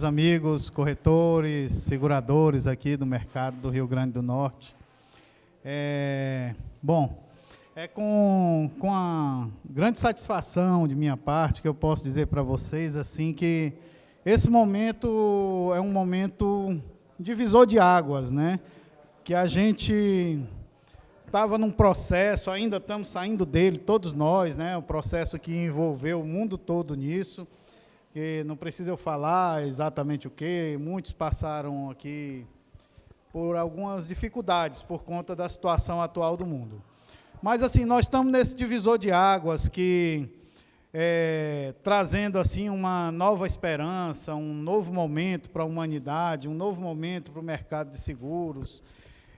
meus amigos corretores, seguradores aqui do mercado do Rio Grande do Norte. Bom, é com a grande satisfação de minha parte que eu posso dizer para vocês assim que esse momento é um momento divisor de águas, né? Que a gente estava num processo, ainda estamos saindo dele, todos nós, né? Um processo que envolveu o mundo todo nisso, que não precisa eu falar exatamente o que, muitos passaram aqui por algumas dificuldades por conta da situação atual do mundo. Mas, assim, nós estamos nesse divisor de águas que, trazendo, assim, uma nova esperança, um novo momento para a humanidade, um novo momento para o mercado de seguros.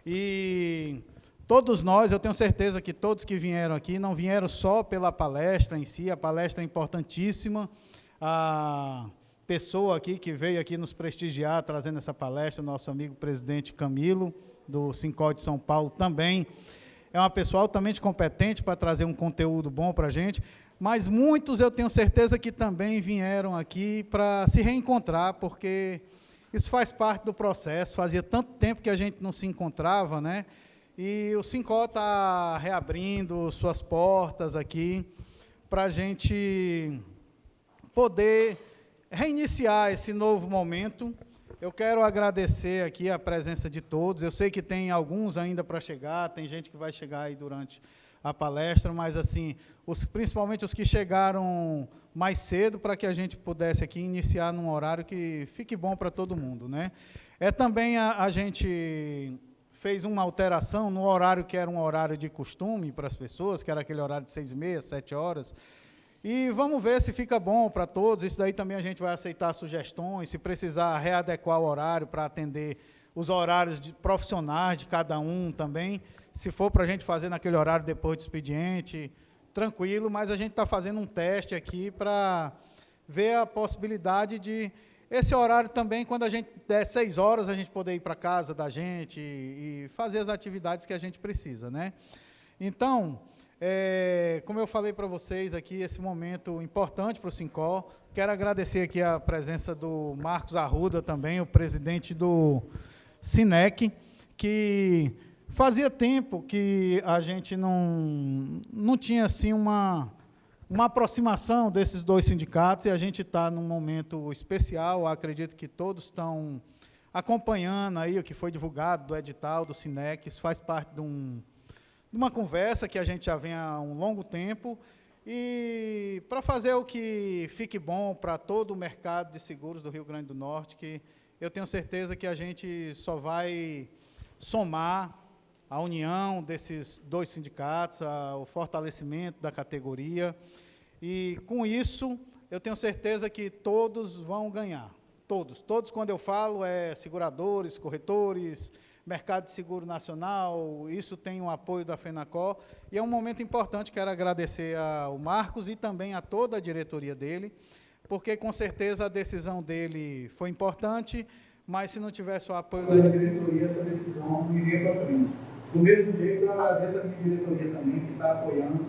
E todos nós, eu tenho certeza que todos que vieram aqui, não vieram só pela palestra em si, a palestra é importantíssima. A pessoa aqui que veio aqui nos prestigiar, trazendo essa palestra, o nosso amigo presidente Camilo, do Sincor de São Paulo, também é uma pessoa altamente competente para trazer um conteúdo bom para a gente, mas muitos eu tenho certeza que também vieram aqui para se reencontrar, porque isso faz parte do processo, fazia tanto tempo que a gente não se encontrava, né? E o Sincor está reabrindo suas portas aqui para a gente poder reiniciar esse novo momento. Eu quero agradecer aqui a presença de todos. Eu sei que tem alguns ainda para chegar, tem gente que vai chegar aí durante a palestra, mas assim, principalmente os que chegaram mais cedo, para que a gente pudesse aqui iniciar num horário que fique bom para todo mundo, né? Também a gente fez uma alteração no horário que era um horário de costume para as pessoas, que era aquele horário de 6h30, 7 horas, e vamos ver se fica bom para todos. Isso daí também a gente vai aceitar sugestões, se precisar readequar o horário para atender os horários profissionais de cada um também. Se for para a gente fazer naquele horário depois do expediente, tranquilo, mas a gente está fazendo um teste aqui para ver a possibilidade de esse horário também, quando a gente der 6 horas, a gente poder ir para casa da gente e fazer as atividades que a gente precisa, né? Então, como eu falei para vocês aqui, esse momento importante para o Sincor, quero agradecer aqui a presença do Marcos Arruda também, o presidente do Sinec, que fazia tempo que a gente não tinha assim uma aproximação desses dois sindicatos, e a gente está num momento especial. Acredito que todos estão acompanhando aí o que foi divulgado do edital do Sinec. Isso faz parte de uma conversa que a gente já vem há um longo tempo, e para fazer o que fique bom para todo o mercado de seguros do Rio Grande do Norte, que eu tenho certeza que a gente só vai somar a união desses dois sindicatos, o fortalecimento da categoria, e com isso eu tenho certeza que todos vão ganhar. Todos, quando eu falo, seguradores, corretores, mercado de seguro nacional, isso tem o apoio da FENACOR, e é um momento importante. Quero agradecer ao Marcos e também a toda a diretoria dele, porque com certeza a decisão dele foi importante, mas se não tivesse o apoio da diretoria, essa decisão não iria para frente. Do mesmo jeito, eu agradeço a minha diretoria também, que está apoiando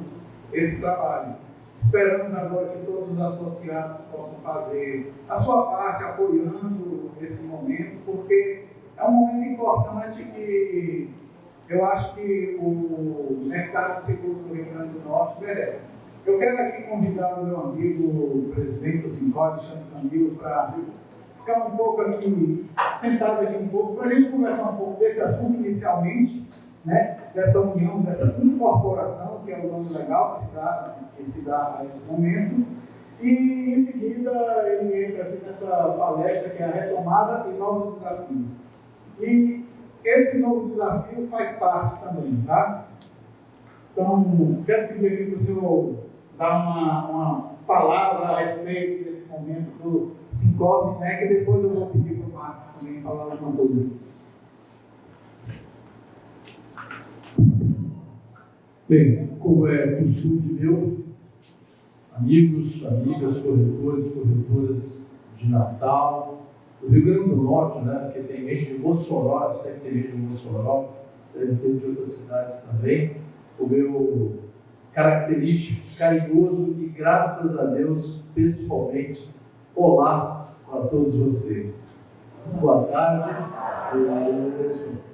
esse trabalho. Esperamos agora que todos os associados possam fazer a sua parte, apoiando esse momento, porque é um momento importante que eu acho que o mercado de seguros do Rio Grande do Norte merece. Eu quero aqui convidar o meu amigo, o presidente do Sincor, Alexandre Camilo, para ficar um pouco aqui, sentado aqui um pouco, para a gente conversar um pouco desse assunto inicialmente, né, dessa união, dessa incorporação, que é o nome legal que se dá a esse momento. E, em seguida, ele entra aqui nessa palestra, que é a retomada e novos desafios. E esse novo desafio faz parte também, tá? Então, quero pedir aqui para o senhor dar uma palavra a respeito desse momento do Sincor, né, que depois eu vou pedir para o Marcos também falar alguma coisa. Bem, como é costume meu, amigos, amigas, corretores, corretoras de Natal, do Rio Grande do Norte, né, porque tem gente de Mossoró, sempre tem gente de Mossoró, deve ter de outras cidades também, o meu característico, carinhoso e, graças a Deus, pessoalmente, olá para todos vocês. Boa tarde.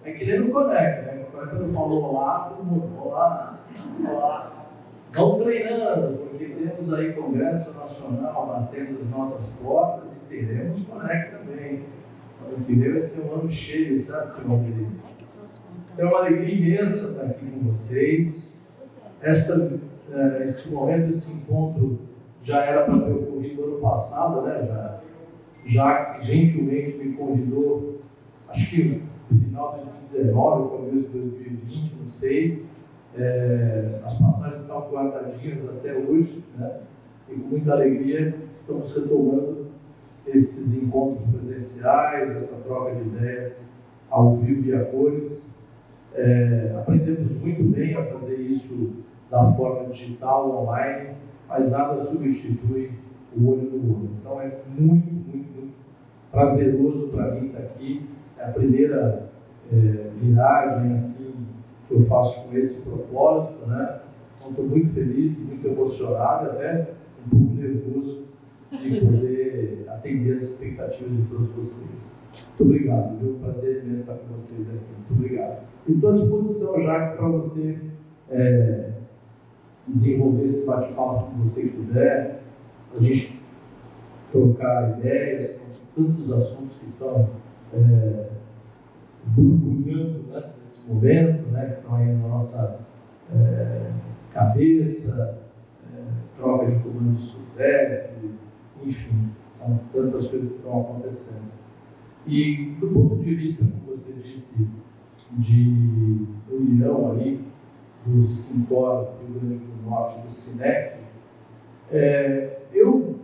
É que nem no Conecta, né? Quando eu falo olá, todo mundo, olá, olá. Vamos treinando, porque temos aí Congresso Nacional batendo as nossas portas e teremos Conecta também. Ano que vem vai ser um ano cheio, sabe, seu Valdir? É uma alegria imensa estar aqui com vocês. Esse momento, esse encontro já era para ter ocorrido ano passado, né? Já que gentilmente me convidou, acho que no final de 2019, começo de 2020, não sei. As passagens estavam guardadinhas até hoje, né? E com muita alegria estamos retomando esses encontros presenciais, essa troca de ideias ao vivo e a cores. Aprendemos muito bem a fazer isso da forma digital, online, mas nada substitui o olho no olho. Então é muito prazeroso para mim estar aqui. É a primeira viagem assim que eu faço com esse propósito, né? Então estou muito feliz, muito emocionado, até um pouco nervoso de poder atender as expectativas de todos vocês. Muito obrigado, viu? Prazer imenso estar com vocês aqui. Muito obrigado. Estou à disposição, Jacques, para você desenvolver esse bate-papo que você quiser, a gente trocar ideias, tantos assuntos que estão borbulhando, né, nesse momento, né, que estão aí na nossa cabeça, troca de comando de SUSEP, enfim, são tantas coisas que estão acontecendo. E do ponto de vista, como você disse, de união aí, do SINCOR do Rio Grande do Norte, do SINEC, eu,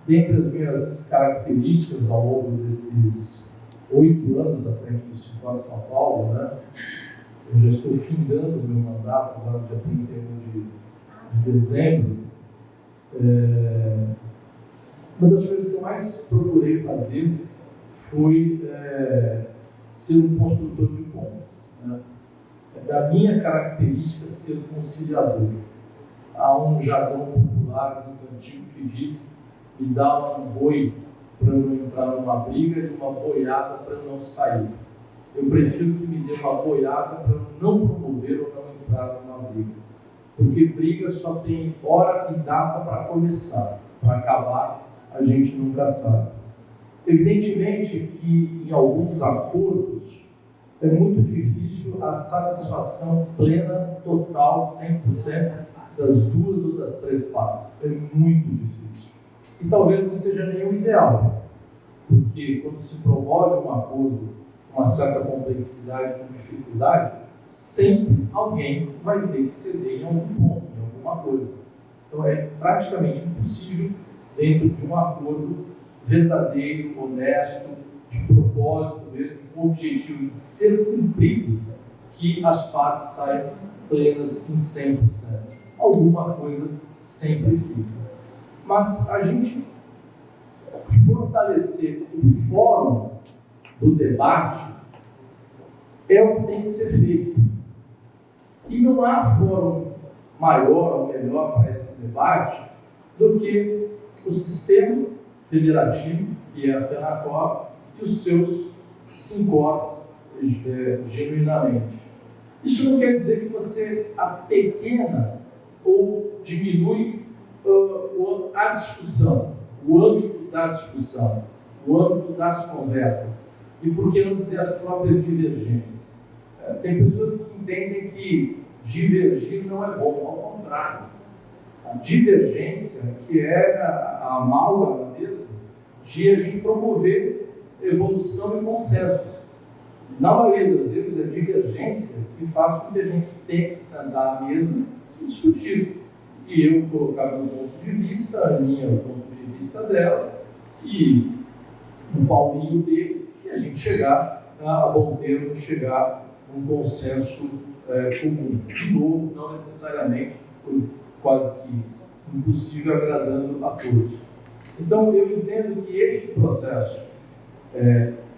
dentre as minhas características ao longo desses 8 anos à frente do SINCOR de São Paulo, né, eu já estou findando o meu mandato, agora dia 31 de dezembro, uma das coisas que eu mais procurei fazer foi ser um construtor de pontes, né? Da minha característica ser conciliador. Há um jargão popular muito antigo que diz: me dá um boi para eu não entrar numa briga e uma boiada para eu não sair. Eu prefiro que me dê uma boiada para eu não promover ou não entrar numa briga. Porque briga só tem hora e data para começar. Para acabar, a gente nunca sabe. Evidentemente que em alguns acordos é muito difícil a satisfação plena, total, 100% das duas ou das três partes. É muito difícil. E talvez não seja nem o ideal, porque quando se promove um acordo com uma certa complexidade, com dificuldade, sempre alguém vai ter que ceder em algum ponto, em alguma coisa. Então é praticamente impossível, dentro de um acordo verdadeiro, honesto, de propósito mesmo, com o objetivo de ser cumprido, que as partes saiam plenas em 100%. Alguma coisa sempre fica. Mas a gente fortalecer o fórum do debate é o que tem que ser feito. E não há fórum maior ou melhor para esse debate do que o sistema federativo, que é a FENACOR, e os seus SINCORs, genuinamente. Isso não quer dizer que você apequena ou diminui a discussão, o âmbito da discussão, o âmbito das conversas. E por que não dizer as próprias divergências? Tem pessoas que entendem que divergir não é bom, ao contrário. A divergência, que é a amálgama mesmo, de a gente promover evolução e consensos. Na maioria das vezes, é a divergência que faz com que a gente tenha que se sentar à mesa e discutir. E eu colocar o meu ponto de vista, a minha, o ponto de vista dela, e o Paulinho dele, e a gente chegar a bom termo, chegar a um consenso comum. De novo, não necessariamente, quase que impossível, agradando a todos. Então, eu entendo que este processo,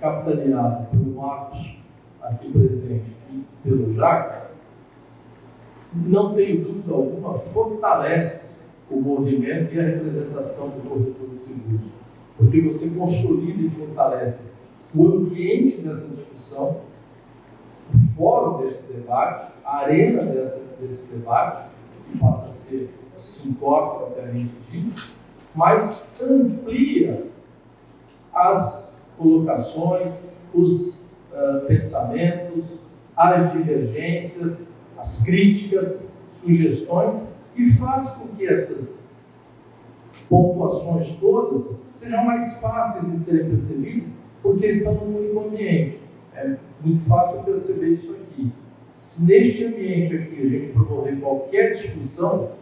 capitaneado pelo Marcos, aqui presente, e pelo Jacques, não tenho dúvida alguma, fortalece o movimento e a representação do corretor de seguros. porque você consolida e fortalece o ambiente dessa discussão, o fórum desse debate, a arena desse debate, que passa a ser o Sincor, propriamente dito, mas amplia as colocações, os pensamentos, as divergências, as críticas, sugestões, e faz com que essas pontuações todas sejam mais fáceis de serem percebidas, porque estão no único ambiente. É muito fácil perceber isso aqui. Se neste ambiente aqui a gente promover qualquer discussão,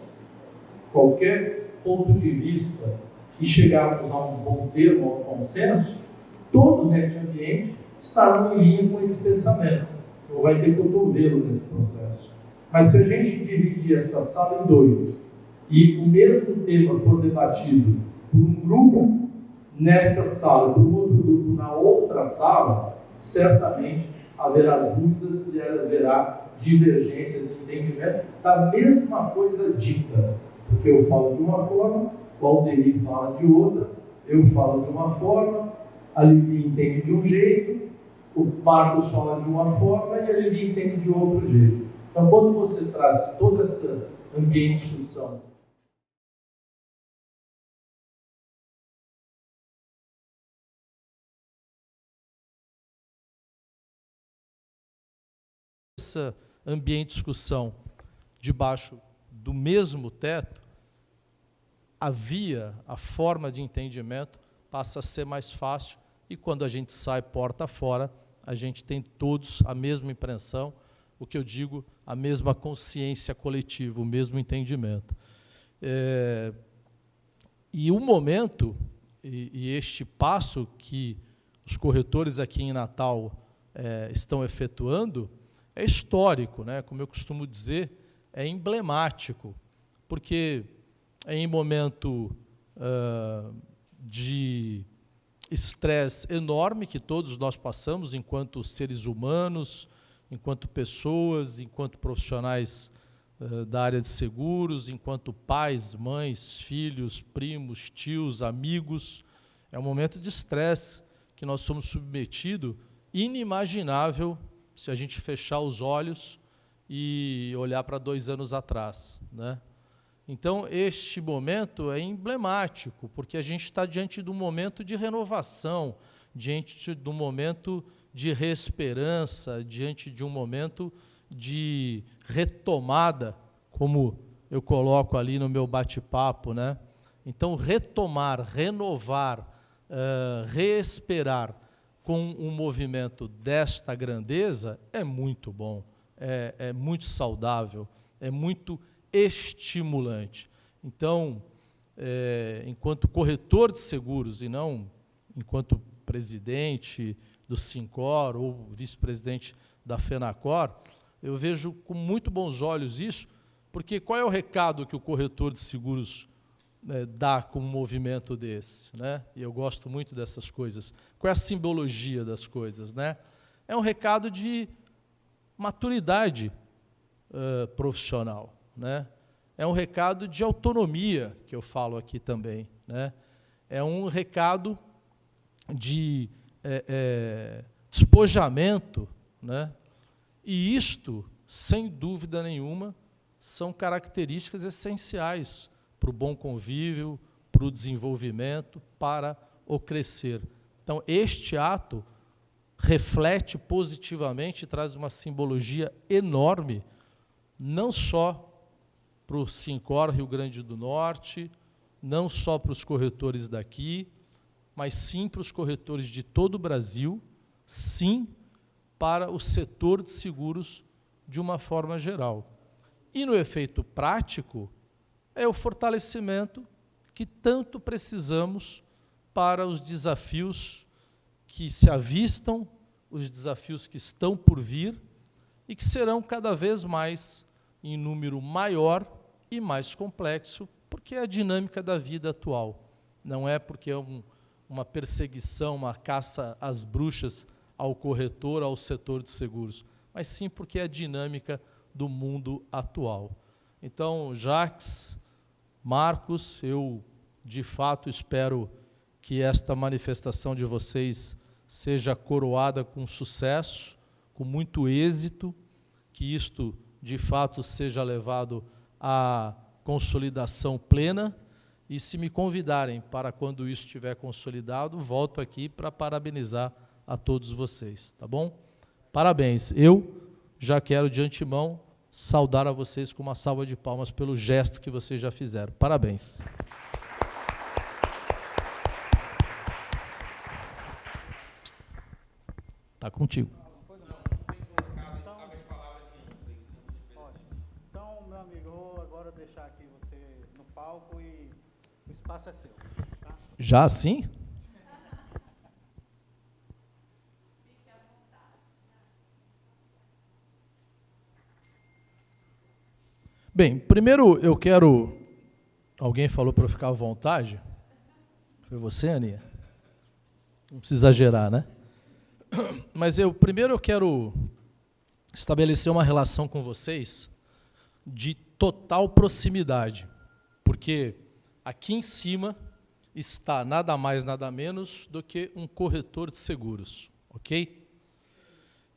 qualquer ponto de vista, e chegarmos a um bom termo, a um consenso, todos neste ambiente estarão em linha com esse pensamento. Não vai ter cotovelo nesse processo. Mas se a gente dividir esta sala em dois, e o mesmo tema for debatido por um grupo nesta sala, por um outro grupo na outra sala, certamente haverá dúvidas e haverá divergência de entendimento da mesma coisa dita. Porque eu falo de uma forma, o Alderi fala de outra, eu falo de uma forma, a Lili entende de um jeito, o Marcos fala de uma forma e a Lili entende de outro jeito. Então, quando você traz toda essa ambiente de discussão, esse ambiente de discussão debaixo do mesmo teto, a via, a forma de entendimento passa a ser mais fácil, e quando a gente sai porta fora, a gente tem todos a mesma impressão, o que eu digo, a mesma consciência coletiva, o mesmo entendimento. E o momento, e este passo que os corretores aqui em Natal estão efetuando, é histórico, né? Como eu costumo dizer, é emblemático, porque é em momento de estresse enorme que todos nós passamos enquanto seres humanos, enquanto pessoas, enquanto profissionais da área de seguros, enquanto pais, mães, filhos, primos, tios, amigos. É um momento de estresse que nós somos submetidos, inimaginável se a gente fechar os olhos e olhar para 2 anos atrás, né? Então, este momento é emblemático, porque a gente está diante de um momento de renovação, diante de um momento de reesperança, diante de um momento de retomada, como eu coloco ali no meu bate-papo, né? Então, retomar, renovar, reesperar com um movimento desta grandeza é muito bom, é muito saudável, é muito estimulante. Então, enquanto corretor de seguros e não enquanto presidente do Sincor ou vice-presidente da FENACOR, eu vejo com muito bons olhos isso, porque qual é o recado que o corretor de seguros dá com um movimento desse, né? E eu gosto muito dessas coisas. Qual é a simbologia das coisas, né? É um recado de maturidade profissional, né? É um recado de autonomia, que eu falo aqui também, né? É um recado de despojamento, né? E isto, sem dúvida nenhuma, são características essenciais para o bom convívio, para o desenvolvimento, para o crescer. Então, este ato reflete positivamente e traz uma simbologia enorme, não só para o Sincor Rio Grande do Norte, não só para os corretores daqui, mas sim para os corretores de todo o Brasil, sim para o setor de seguros de uma forma geral. E no efeito prático, é o fortalecimento que tanto precisamos para os desafios que se avistam, os desafios que estão por vir e que serão cada vez mais em número maior e mais complexo, porque é a dinâmica da vida atual. Não é porque é uma perseguição, uma caça às bruxas ao corretor, ao setor de seguros, mas sim porque é a dinâmica do mundo atual. Então, Jacques, Marcos, eu de fato espero que esta manifestação de vocês seja coroada com sucesso, com muito êxito, que isto, de fato, seja levado à consolidação plena, e se me convidarem para quando isso estiver consolidado, volto aqui para parabenizar a todos vocês, tá bom? Parabéns. Eu já quero, de antemão, saudar a vocês com uma salva de palmas pelo gesto que vocês já fizeram. Parabéns. Está contigo. Então, meu amigo, eu vou agora deixar aqui você no palco e o espaço é seu. Tá? Já assim? Bem, primeiro eu quero... Alguém falou para eu ficar à vontade? Foi você, Aninha? Não precisa exagerar, né? Mas primeiro eu quero estabelecer uma relação com vocês de total proximidade, porque aqui em cima está nada mais, nada menos do que um corretor de seguros, ok?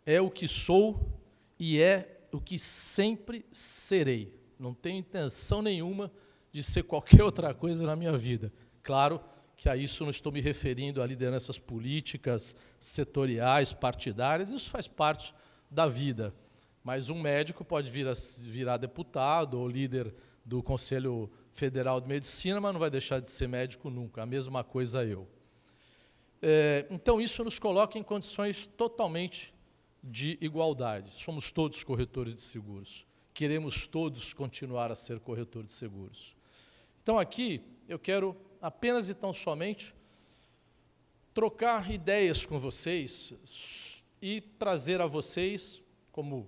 É o que sou e é o que sempre serei. Não tenho intenção nenhuma de ser qualquer outra coisa na minha vida. Claro que a isso não estou me referindo a lideranças políticas, setoriais, partidárias, isso faz parte da vida. Mas um médico pode virar deputado ou líder do Conselho Federal de Medicina, mas não vai deixar de ser médico nunca, a mesma coisa eu. Então, isso nos coloca em condições totalmente de igualdade. Somos todos corretores de seguros. Queremos todos continuar a ser corretor de seguros. Então, aqui, eu quero apenas e tão somente trocar ideias com vocês e trazer a vocês, como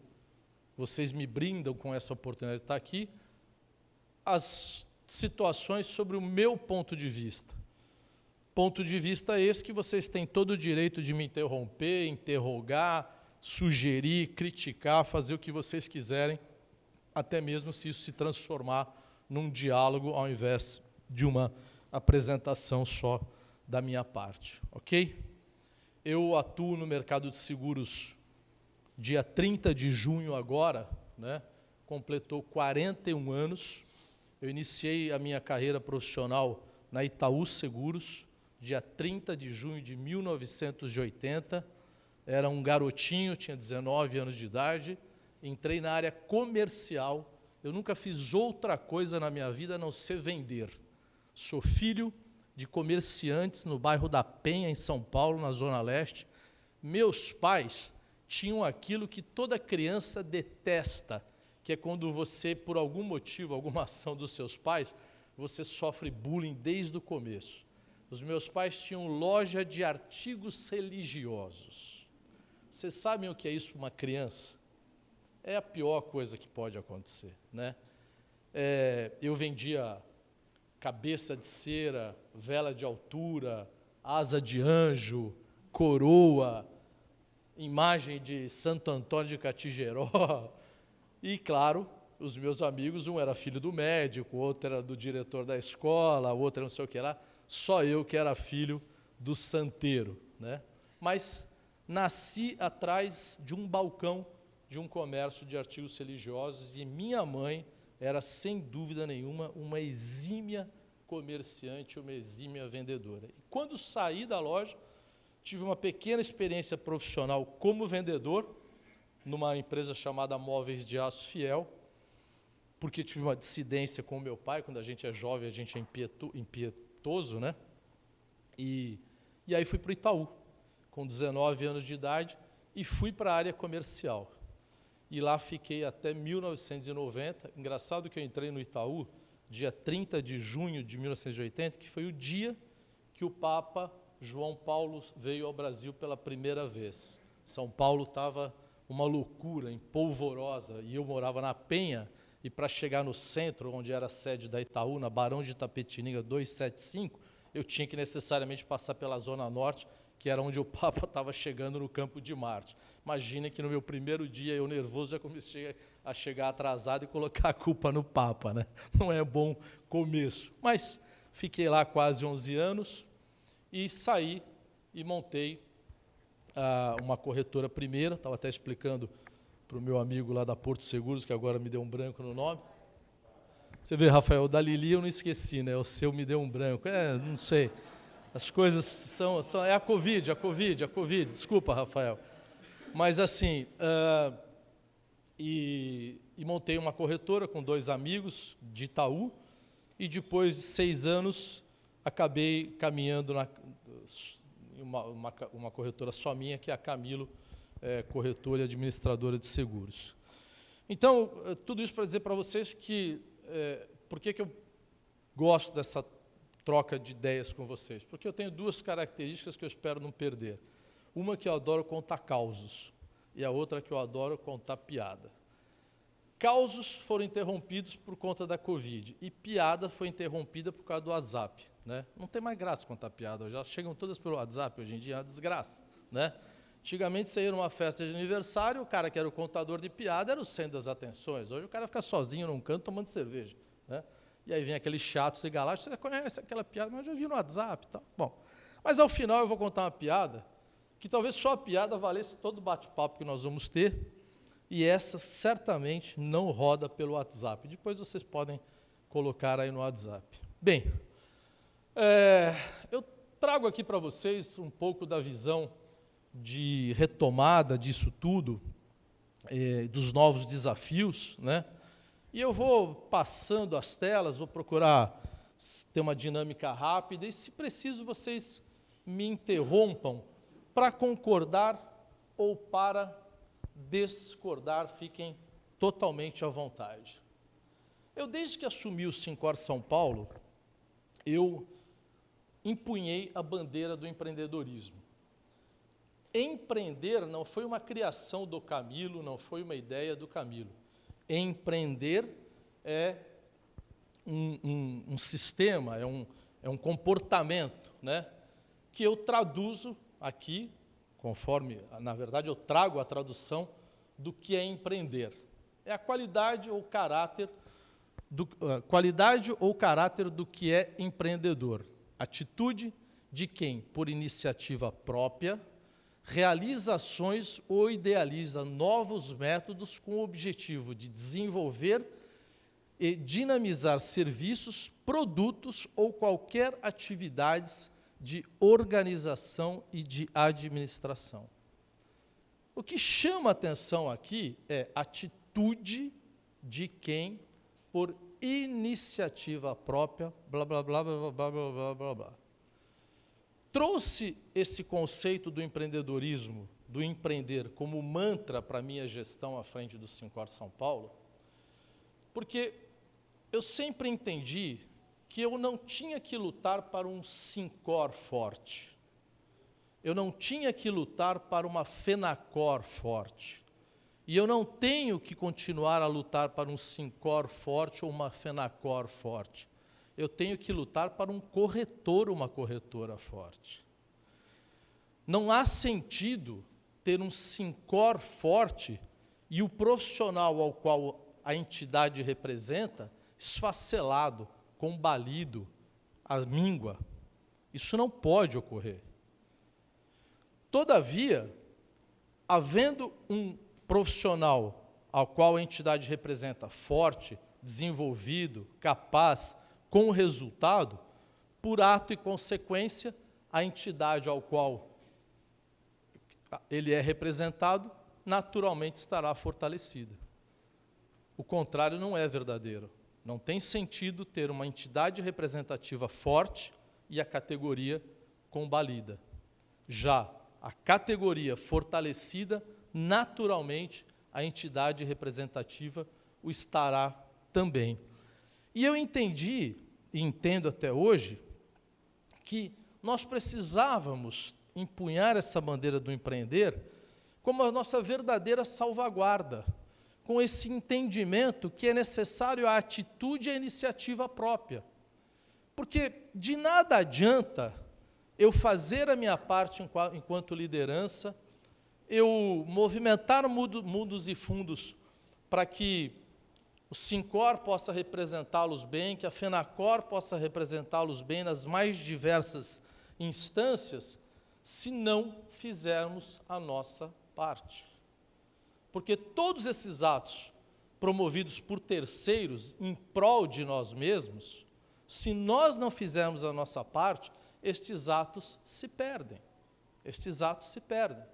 vocês me brindam com essa oportunidade de estar aqui, as situações sobre o meu ponto de vista. Ponto de vista esse que vocês têm todo o direito de me interromper, interrogar, sugerir, criticar, fazer o que vocês quiserem, até mesmo se isso se transformar num diálogo ao invés de uma apresentação só da minha parte, ok? Eu atuo no mercado de seguros dia 30 de junho agora, né? Completou 41 anos. Eu iniciei a minha carreira profissional na Itaú Seguros, dia 30 de junho de 1980. Era um garotinho, tinha 19 anos de idade, entrei na área comercial. Eu nunca fiz outra coisa na minha vida a não ser vender. Sou filho de comerciantes no bairro da Penha, em São Paulo, na Zona Leste. Meus pais tinham aquilo que toda criança detesta, que é quando você, por algum motivo, alguma ação dos seus pais, você sofre bullying desde o começo. Os meus pais tinham loja de artigos religiosos. Vocês sabem o que é isso para uma criança? É a pior coisa que pode acontecer, né? Eu vendia cabeça de cera, vela de altura, asa de anjo, coroa, imagem de Santo Antônio de Catigeró. E, claro, os meus amigos, um era filho do médico, o outro era do diretor da escola, o outro era não sei o que lá, só eu que era filho do santeiro, né? Mas nasci atrás de um balcão de um comércio de artigos religiosos e minha mãe era, sem dúvida nenhuma, uma exímia comerciante, uma exímia vendedora. E quando saí da loja, tive uma pequena experiência profissional como vendedor, numa empresa chamada Móveis de Aço Fiel, porque tive uma dissidência com o meu pai. Quando a gente é jovem, a gente é impietoso, né? E aí fui para o Itaú, com 19 anos de idade, e fui para a área comercial. E lá fiquei até 1990. Engraçado que eu entrei no Itaú dia 30 de junho de 1980, que foi o dia que o Papa João Paulo veio ao Brasil pela primeira vez. São Paulo estava uma loucura, empolvorosa, e eu morava na Penha, e para chegar no centro, onde era a sede da Itaú, na Barão de Itapetininga 275, eu tinha que necessariamente passar pela Zona Norte, que era onde o Papa estava chegando no Campo de Marte. Imagina que no meu primeiro dia, eu nervoso, já comecei a chegar atrasado e colocar a culpa no Papa, né? Não é bom começo. Mas fiquei lá quase 11 anos e saí e montei uma corretora primeira. Estava até explicando para o meu amigo lá da Porto Seguros, que agora me deu um branco no nome. Você vê, Rafael, da Lili eu não esqueci, né? O seu me deu um branco. Não sei. As coisas são é a Covid. Desculpa, Rafael. Mas assim, e montei uma corretora com 2 amigos de Itaú, e depois de 6 anos acabei caminhando uma corretora só minha, que é a Camilo, corretora e administradora de seguros. Então, tudo isso para dizer para vocês que, por que eu gosto dessa troca de ideias com vocês? Porque eu tenho 2 características que eu espero não perder. Uma que eu adoro contar causos, e a outra que eu adoro contar piada. Causos foram interrompidos por conta da Covid, e piada foi interrompida por causa do WhatsApp, né? Não tem mais graça contar piada, já chegam todas pelo WhatsApp, hoje em dia é uma desgraça, né? Antigamente, você ia numa festa de aniversário, o cara que era o contador de piada era o centro das atenções. Hoje o cara fica sozinho num canto tomando cerveja, né? E aí vem aquele chato cigalático, você conhece aquela piada, mas eu já vi no WhatsApp e tal. Bom, mas ao final eu vou contar uma piada que talvez só a piada valesse todo o bate-papo que nós vamos ter, e essa certamente não roda pelo WhatsApp. Depois vocês podem colocar aí no WhatsApp. Bem, eu trago aqui para vocês um pouco da visão de retomada disso tudo, dos novos desafios, né? E eu vou passando as telas, vou procurar ter uma dinâmica rápida, e se preciso vocês me interrompam para concordar ou para discordar, fiquem totalmente à vontade. Eu, desde que assumi o Sincor São Paulo, eu empunhei a bandeira do empreendedorismo. Empreender não foi uma criação do Camilo, não foi uma ideia do Camilo. Empreender é um sistema, é um comportamento, né, que eu traduzo aqui, conforme, na verdade, eu trago a tradução do que é empreender. É a qualidade ou caráter do que é empreendedor. Atitude de quem, por iniciativa própria, realiza ações ou idealiza novos métodos com o objetivo de desenvolver e dinamizar serviços, produtos ou qualquer atividades de organização e de administração. O que chama atenção aqui é atitude de quem, por iniciativa própria, blá, blá, blá, blá, blá, blá, blá, blá. Trouxe esse conceito do empreendedorismo, do empreender, como mantra para a minha gestão à frente do Sincor São Paulo, porque eu sempre entendi que eu não tinha que lutar para um Sincor forte. Eu não tinha que lutar para uma Fenacor forte. E eu não tenho que continuar a lutar para um Sincor forte ou uma Fenacor forte. Eu tenho que lutar para um corretor, uma corretora forte. Não há sentido ter um Sincor forte e o profissional ao qual a entidade representa esfacelado, combalido, à míngua. Isso não pode ocorrer. Todavia, havendo um profissional ao qual a entidade representa forte, desenvolvido, capaz, com resultado, por ato e consequência, a entidade ao qual ele é representado, naturalmente estará fortalecida. O contrário não é verdadeiro. Não tem sentido ter uma entidade representativa forte e a categoria combalida. Já a categoria fortalecida, naturalmente, a entidade representativa o estará também. E eu entendi, e entendo até hoje, que nós precisávamos empunhar essa bandeira do empreender como a nossa verdadeira salvaguarda, com esse entendimento que é necessário a atitude e a iniciativa própria. Porque de nada adianta eu fazer a minha parte enquanto liderança, eu movimentar mundos e fundos para que o Sincor possa representá-los bem, que a Fenacor possa representá-los bem nas mais diversas instâncias, se não fizermos a nossa parte. Porque todos esses atos promovidos por terceiros em prol de nós mesmos, se nós não fizermos a nossa parte, estes atos se perdem. Estes atos se perdem.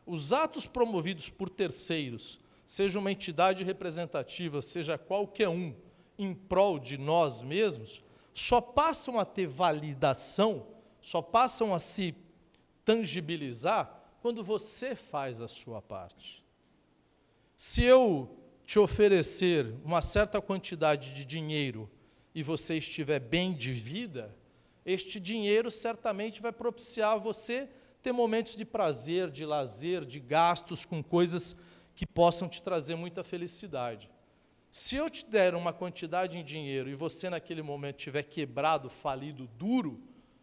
Os atos promovidos por terceiros, seja uma entidade representativa, seja qualquer um, em prol de nós mesmos, só passam a ter validação, só passam a se tangibilizar quando você faz a sua parte. Se eu te oferecer uma certa quantidade de dinheiro e você estiver bem de vida, este dinheiro certamente vai propiciar a você ter momentos de prazer, de lazer, de gastos com coisas que possam te trazer muita felicidade. Se eu te der uma quantidade em dinheiro e você naquele momento estiver quebrado, falido, duro,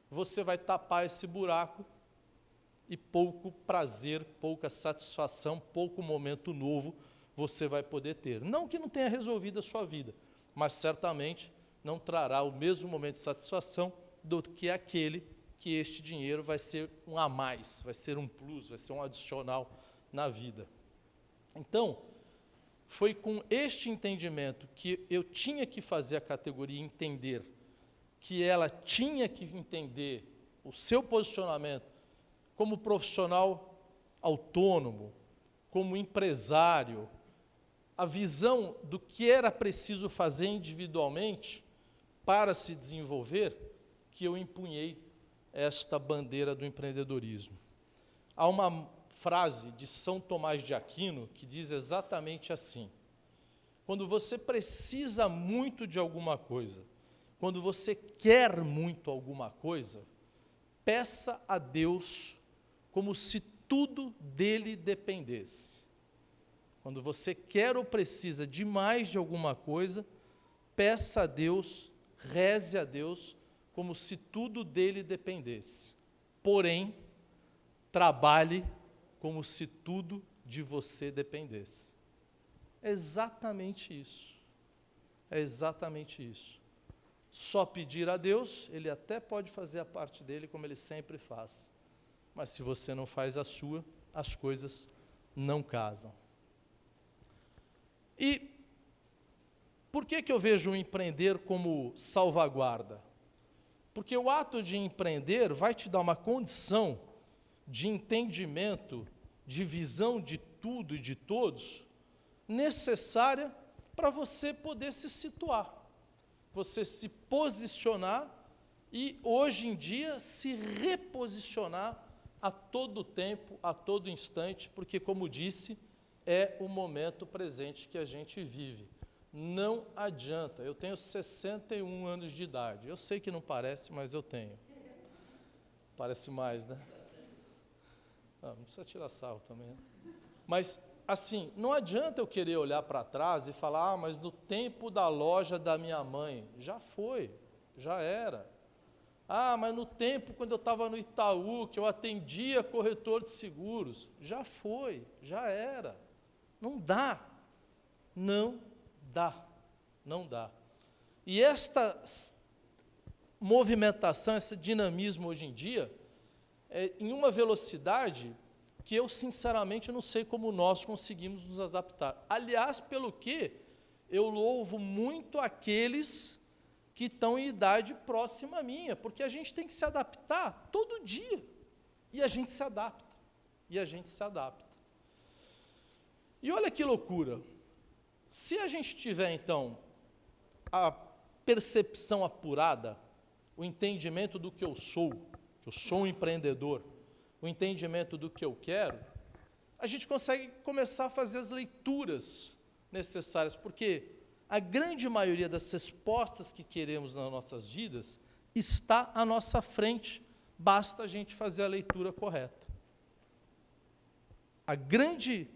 você vai tapar esse buraco e pouco prazer, pouca satisfação, pouco momento novo você vai poder ter. Não que não tenha resolvido a sua vida, mas certamente não trará o mesmo momento de satisfação do que aquele que este dinheiro vai ser um a mais, vai ser um plus, vai ser um adicional na vida. Então, foi com este entendimento que eu tinha que fazer a categoria entender, que ela tinha que entender o seu posicionamento como profissional autônomo, como empresário, a visão do que era preciso fazer individualmente para se desenvolver, que eu empunhei esta bandeira do empreendedorismo. Há uma frase de São Tomás de Aquino que diz exatamente assim: quando você precisa muito de alguma coisa, quando você quer muito alguma coisa, peça a Deus como se tudo dele dependesse. Quando você quer ou precisa demais de alguma coisa, peça a Deus, reze a Deus, como se tudo dele dependesse. Porém, trabalhe como se tudo de você dependesse. É exatamente isso. É exatamente isso. Só pedir a Deus, ele até pode fazer a parte dele como ele sempre faz. Mas se você não faz a sua, as coisas não casam. E por que eu vejo o empreender como salvaguarda? Porque o ato de empreender vai te dar uma condição de entendimento, de visão de tudo e de todos, necessária para você poder se situar, você se posicionar e, hoje em dia, se reposicionar a todo tempo, a todo instante, porque, como disse, é o momento presente que a gente vive. Não adianta, eu tenho 61 anos de idade, eu sei que não parece, mas eu tenho. Parece mais, né? Não precisa tirar sarro também, né? Mas, assim, não adianta eu querer olhar para trás e falar, mas no tempo da loja da minha mãe, já foi, já era. Mas no tempo quando eu estava no Itaú, que eu atendia corretor de seguros, já foi, já era. Não dá, não dá, não dá. E esta movimentação, esse dinamismo hoje em dia, é em uma velocidade que eu, sinceramente, não sei como nós conseguimos nos adaptar. Aliás, pelo que eu louvo muito aqueles que estão em idade próxima à minha, porque a gente tem que se adaptar todo dia. E a gente se adapta, e a gente se adapta. E olha que loucura, se a gente tiver, então, a percepção apurada, o entendimento do que eu sou um empreendedor, o entendimento do que eu quero, a gente consegue começar a fazer as leituras necessárias, porque a grande maioria das respostas que queremos nas nossas vidas está à nossa frente, basta a gente fazer a leitura correta. A grande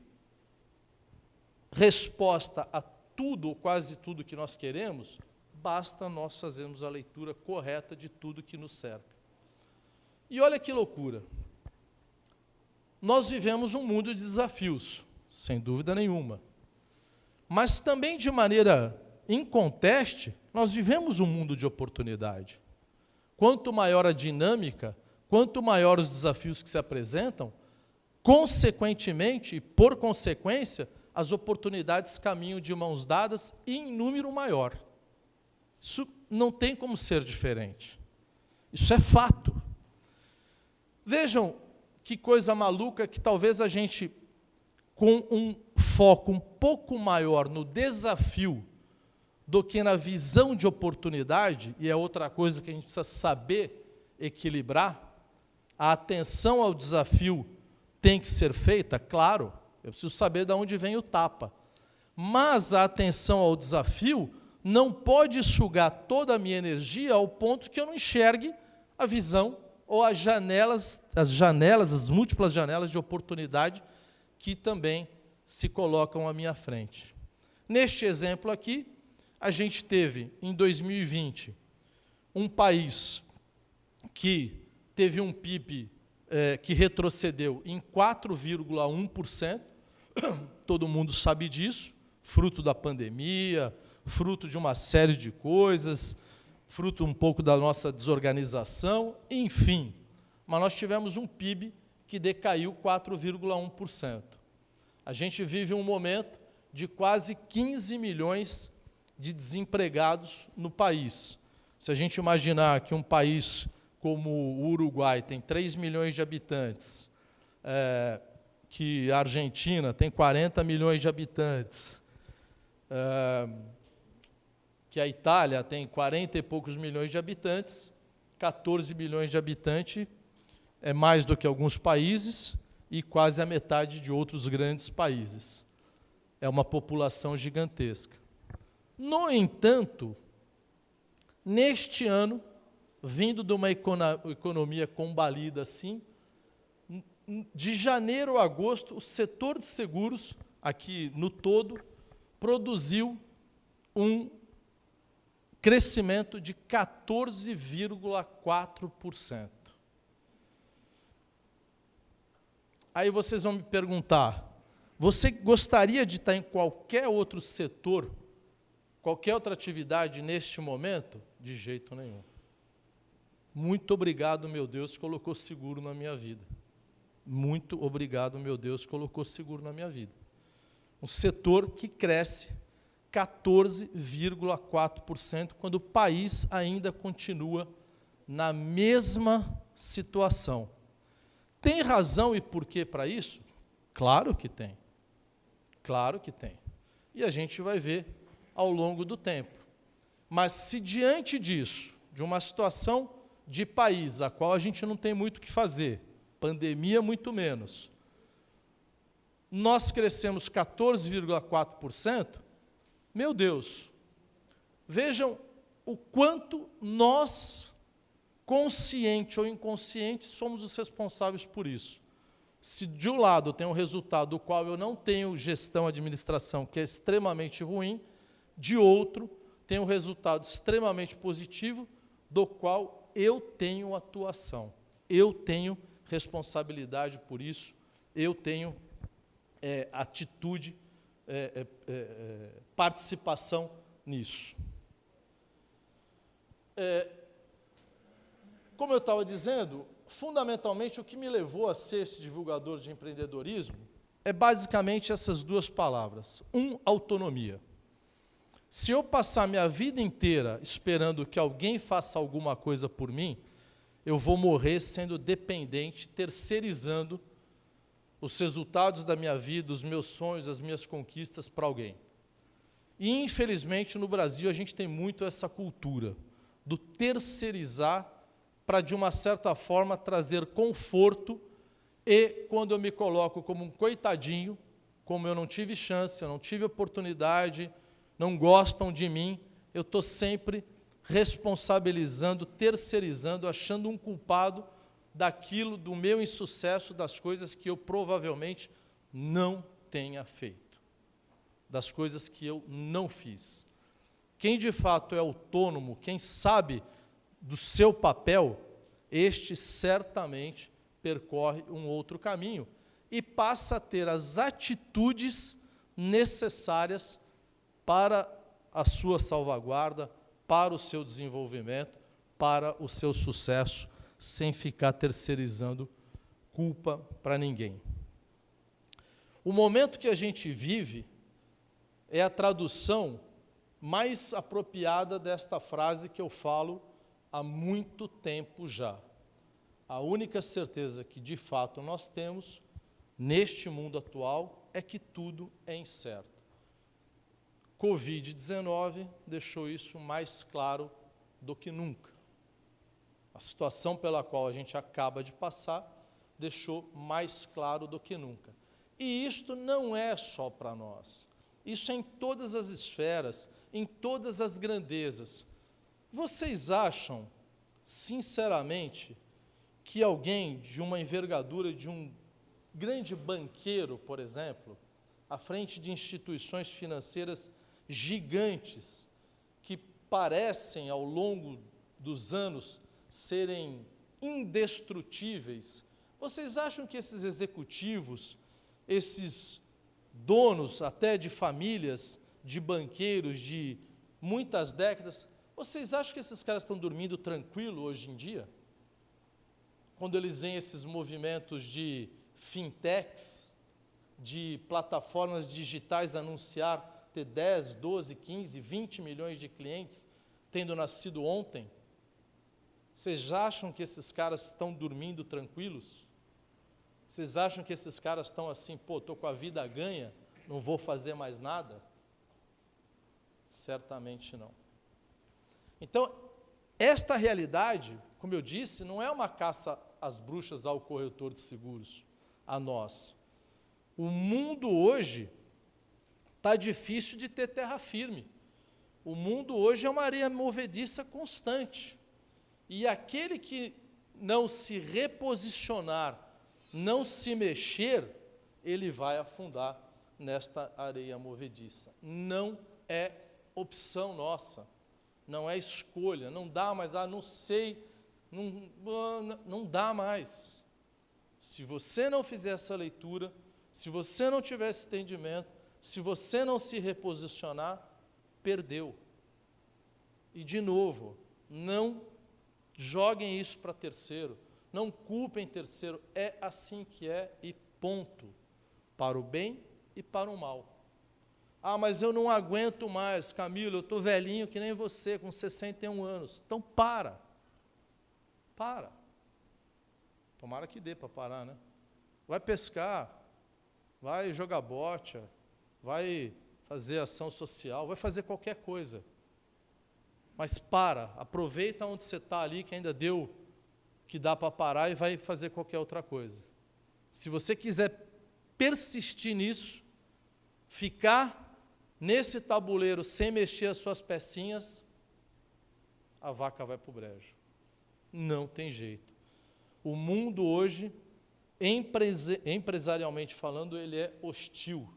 resposta a tudo, ou quase tudo que nós queremos, basta nós fazermos a leitura correta de tudo que nos cerca. E olha que loucura, nós vivemos um mundo de desafios, sem dúvida nenhuma, mas também de maneira inconteste, nós vivemos um mundo de oportunidade. Quanto maior a dinâmica, quanto maior os desafios que se apresentam, consequentemente, e por consequência, as oportunidades caminham de mãos dadas e em número maior. Isso não tem como ser diferente. Isso é fato. Vejam que coisa maluca que talvez a gente, com um foco um pouco maior no desafio do que na visão de oportunidade, e é outra coisa que a gente precisa saber equilibrar, a atenção ao desafio tem que ser feita, claro, eu preciso saber de onde vem o tapa, mas a atenção ao desafio não pode sugar toda a minha energia ao ponto que eu não enxergue a visão ou as múltiplas janelas de oportunidade que também se colocam à minha frente. Neste exemplo aqui, a gente teve, em 2020, um país que teve um PIB que retrocedeu em 4,1%, todo mundo sabe disso, fruto da pandemia, fruto de uma série de coisas, fruto um pouco da nossa desorganização, enfim. Mas nós tivemos um PIB que decaiu 4,1%. A gente vive um momento de quase 15 milhões de desempregados no país. Se a gente imaginar que um país como o Uruguai tem 3 milhões de habitantes, que a Argentina tem 40 milhões de habitantes, que a Itália tem 40 e poucos milhões de habitantes, 14 milhões de habitantes é mais do que alguns países e quase a metade de outros grandes países. É uma população gigantesca. No entanto, neste ano, vindo de uma economia combalida assim, de janeiro a agosto, o setor de seguros, aqui no todo, produziu um crescimento de 14,4%. Aí vocês vão me perguntar, você gostaria de estar em qualquer outro setor, qualquer outra atividade neste momento? De jeito nenhum. Muito obrigado, meu Deus, colocou seguro na minha vida. Muito obrigado, meu Deus, colocou seguro na minha vida. Um setor que cresce 14,4%, quando o país ainda continua na mesma situação. Tem razão e porquê para isso? Claro que tem. Claro que tem. E a gente vai ver ao longo do tempo. Mas se diante disso, de uma situação de país, a qual a gente não tem muito o que fazer, pandemia muito menos, nós crescemos 14,4%, meu Deus, vejam o quanto nós, consciente ou inconsciente, somos os responsáveis por isso. Se de um lado tem um resultado do qual eu não tenho gestão, administração, que é extremamente ruim, de outro tem um resultado extremamente positivo, do qual eu tenho atuação, eu tenho responsabilidade por isso, eu tenho atitude, participação nisso. Como eu estava dizendo, fundamentalmente o que me levou a ser esse divulgador de empreendedorismo é basicamente essas duas palavras. Autonomia. Se eu passar minha vida inteira esperando que alguém faça alguma coisa por mim, eu vou morrer sendo dependente, terceirizando os resultados da minha vida, os meus sonhos, as minhas conquistas para alguém. E, infelizmente, no Brasil, a gente tem muito essa cultura do terceirizar para, de uma certa forma, trazer conforto e, quando eu me coloco como um coitadinho, como eu não tive chance, eu não tive oportunidade, não gostam de mim, eu estou sempre responsabilizando, terceirizando, achando um culpado daquilo, do meu insucesso, das coisas que eu provavelmente não tenha feito, das coisas que eu não fiz. Quem de fato é autônomo, quem sabe do seu papel, este certamente percorre um outro caminho e passa a ter as atitudes necessárias para a sua salvaguarda, para o seu desenvolvimento, para o seu sucesso, sem ficar terceirizando culpa para ninguém. O momento que a gente vive é a tradução mais apropriada desta frase que eu falo há muito tempo já. A única certeza que, de fato, nós temos neste mundo atual é que tudo é incerto. Covid-19 deixou isso mais claro do que nunca. A situação pela qual a gente acaba de passar deixou mais claro do que nunca. E isto não é só para nós. Isso é em todas as esferas, em todas as grandezas. Vocês acham, sinceramente, que alguém de uma envergadura de um grande banqueiro, por exemplo, à frente de instituições financeiras gigantes, que parecem, ao longo dos anos, serem indestrutíveis, vocês acham que esses executivos, esses donos até de famílias, de banqueiros de muitas décadas, vocês acham que esses caras estão dormindo tranquilo hoje em dia? Quando eles veem esses movimentos de fintechs, de plataformas digitais anunciar ter 10, 12, 15, 20 milhões de clientes, tendo nascido ontem, vocês acham que esses caras estão dormindo tranquilos? Vocês acham que esses caras estão assim, pô, estou com a vida ganha, não vou fazer mais nada? Certamente não. Então, esta realidade, como eu disse, não é uma caça às bruxas ao corretor de seguros, a nós. O mundo hoje está difícil de ter terra firme. O mundo hoje é uma areia movediça constante. E aquele que não se reposicionar, não se mexer, ele vai afundar nesta areia movediça. Não é opção nossa, não é escolha, não dá mais, não sei, não dá mais. Se você não fizer essa leitura, se você não tiver esse entendimento, se você não se reposicionar, perdeu. E, de novo, não joguem isso para terceiro, não culpem terceiro, é assim que é e ponto, para o bem e para o mal. Ah, mas eu não aguento mais, Camilo, eu estou velhinho que nem você, com 61 anos. Então para. Tomara que dê para parar, né? Vai pescar, vai jogar bocha, vai fazer ação social, vai fazer qualquer coisa. Mas aproveita onde você está ali, que ainda deu, que dá para parar e vai fazer qualquer outra coisa. Se você quiser persistir nisso, ficar nesse tabuleiro sem mexer as suas pecinhas, a vaca vai para o brejo. Não tem jeito. O mundo hoje, empresarialmente falando, ele é hostil.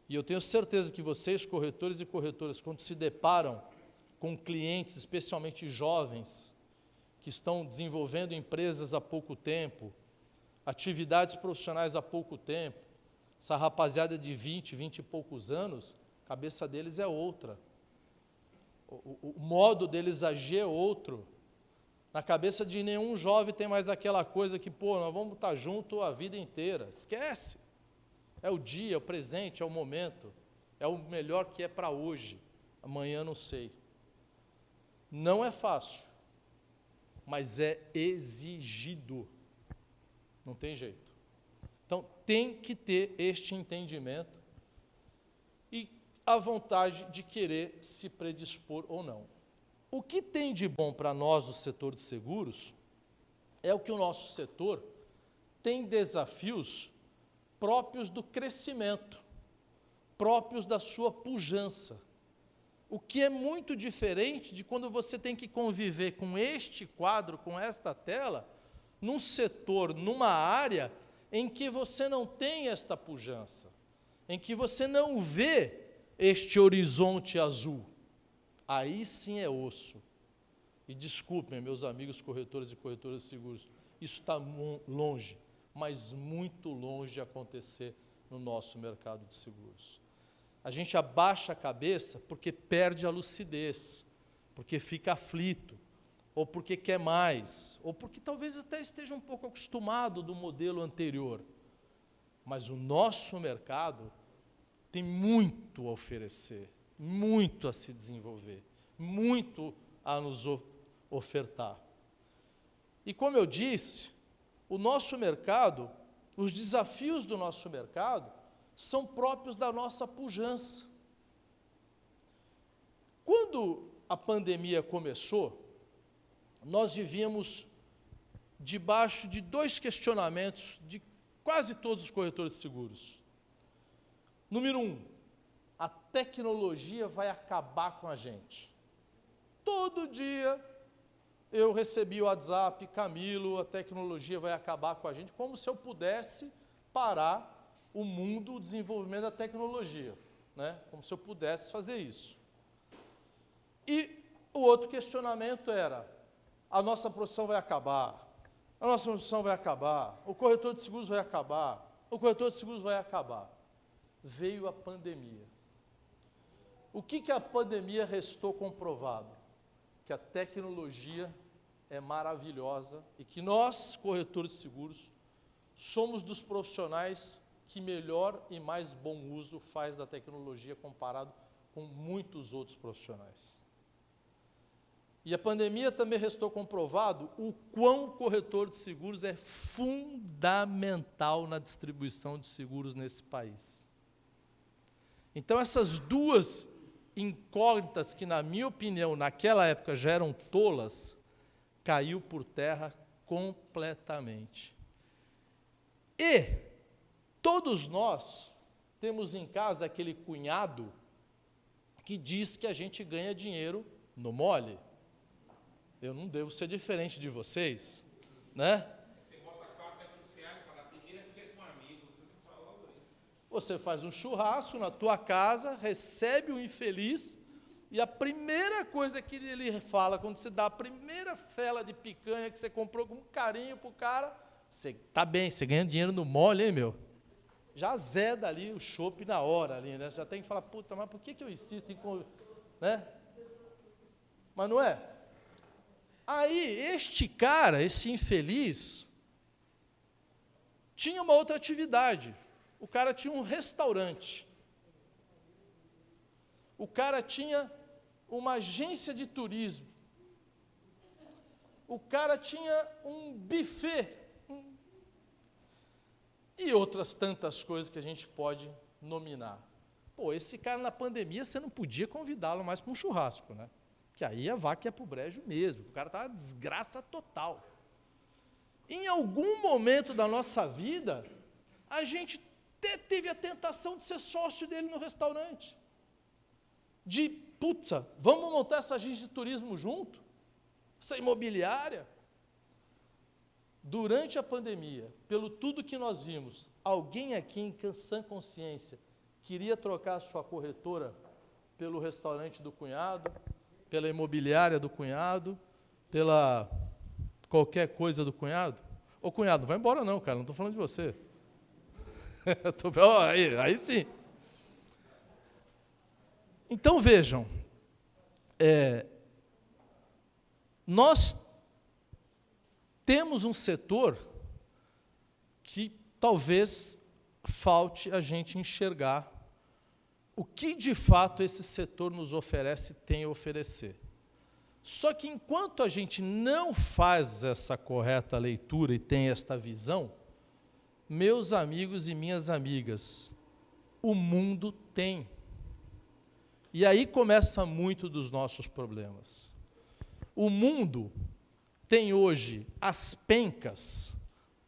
E eu tenho certeza que vocês, corretores e corretoras, quando se deparam com clientes, especialmente jovens, que estão desenvolvendo empresas há pouco tempo, atividades profissionais há pouco tempo, essa rapaziada de 20 e poucos anos, a cabeça deles é outra. O modo deles agir é outro. Na cabeça de nenhum jovem tem mais aquela coisa que, pô, nós vamos estar juntos a vida inteira. Esquece. É o dia, é o presente, é o momento. É o melhor que é para hoje. Amanhã não sei. Não é fácil, mas é exigido. Não tem jeito. Então, tem que ter este entendimento e a vontade de querer se predispor ou não. O que tem de bom para nós, o setor de seguros, é o que o nosso setor tem desafios próprios do crescimento, próprios da sua pujança. O que é muito diferente de quando você tem que conviver com este quadro, com esta tela, num setor, numa área em que você não tem esta pujança, em que você não vê este horizonte azul. Aí sim é osso. E desculpem, meus amigos corretores e corretoras de seguros, isso está longe, mas muito longe de acontecer no nosso mercado de seguros. A gente abaixa a cabeça porque perde a lucidez, porque fica aflito, ou porque quer mais, ou porque talvez até esteja um pouco acostumado do modelo anterior. Mas o nosso mercado tem muito a oferecer, muito a se desenvolver, muito a nos ofertar. E como eu disse, o nosso mercado, os desafios do nosso mercado são próprios da nossa pujança. Quando a pandemia começou, nós vivíamos debaixo de dois questionamentos de quase todos os corretores de seguros. Número 1, a tecnologia vai acabar com a gente. Todo dia eu recebi o WhatsApp, Camilo, a tecnologia vai acabar com a gente, como se eu pudesse parar o mundo, o desenvolvimento da tecnologia, né? Como se eu pudesse fazer isso. E o outro questionamento era, a nossa profissão vai acabar, a nossa profissão vai acabar, o corretor de seguros vai acabar, o corretor de seguros vai acabar. Veio a pandemia. O que a pandemia restou comprovado? Que a tecnologia é maravilhosa e que nós, corretores de seguros, somos dos profissionais que melhor e mais bom uso faz da tecnologia comparado com muitos outros profissionais. E a pandemia também restou comprovado o quão o corretor de seguros é fundamental na distribuição de seguros nesse país. Então, essas duas incógnitas que, na minha opinião, naquela época já eram tolas, caiu por terra completamente. E todos nós temos em casa aquele cunhado que diz que a gente ganha dinheiro no mole. Eu não devo ser diferente de vocês, né? Você bota a carta oficial e fala, primeiro fica com um amigo, fala logo isso. Você faz um churrasco na tua casa, recebe um infeliz, e a primeira coisa que ele fala, quando você dá a primeira fela de picanha que você comprou com carinho pro cara, você tá bem, você ganha dinheiro no mole, hein, meu? Já zeda ali o chopp na hora, ali, né? Já tem que falar, puta, mas por que eu insisto em... né? Mas não é? Aí, este cara, esse infeliz, tinha uma outra atividade. O cara tinha um restaurante. O cara tinha uma agência de turismo. O cara tinha um buffet. E outras tantas coisas que a gente pode nominar. Pô, esse cara na pandemia, você não podia convidá-lo mais para um churrasco, né? Que aí a vaca ia para o brejo mesmo, o cara estava uma desgraça total. Em algum momento da nossa vida, a gente teve a tentação de ser sócio dele no restaurante. De, putz, vamos montar essa agência de turismo junto? Essa imobiliária? Durante a pandemia, pelo tudo que nós vimos, alguém aqui em sã consciência queria trocar a sua corretora pelo restaurante do cunhado, pela imobiliária do cunhado, pela qualquer coisa do cunhado? Ô, cunhado, vai embora não, cara, não estou falando de você. aí sim. Então, vejam, nós temos um setor que talvez falte a gente enxergar o que, de fato, esse setor nos oferece e tem a oferecer. Só que, enquanto a gente não faz essa correta leitura e tem esta visão, meus amigos e minhas amigas, o mundo tem. E aí começa muito dos nossos problemas. O mundo tem hoje, às pencas,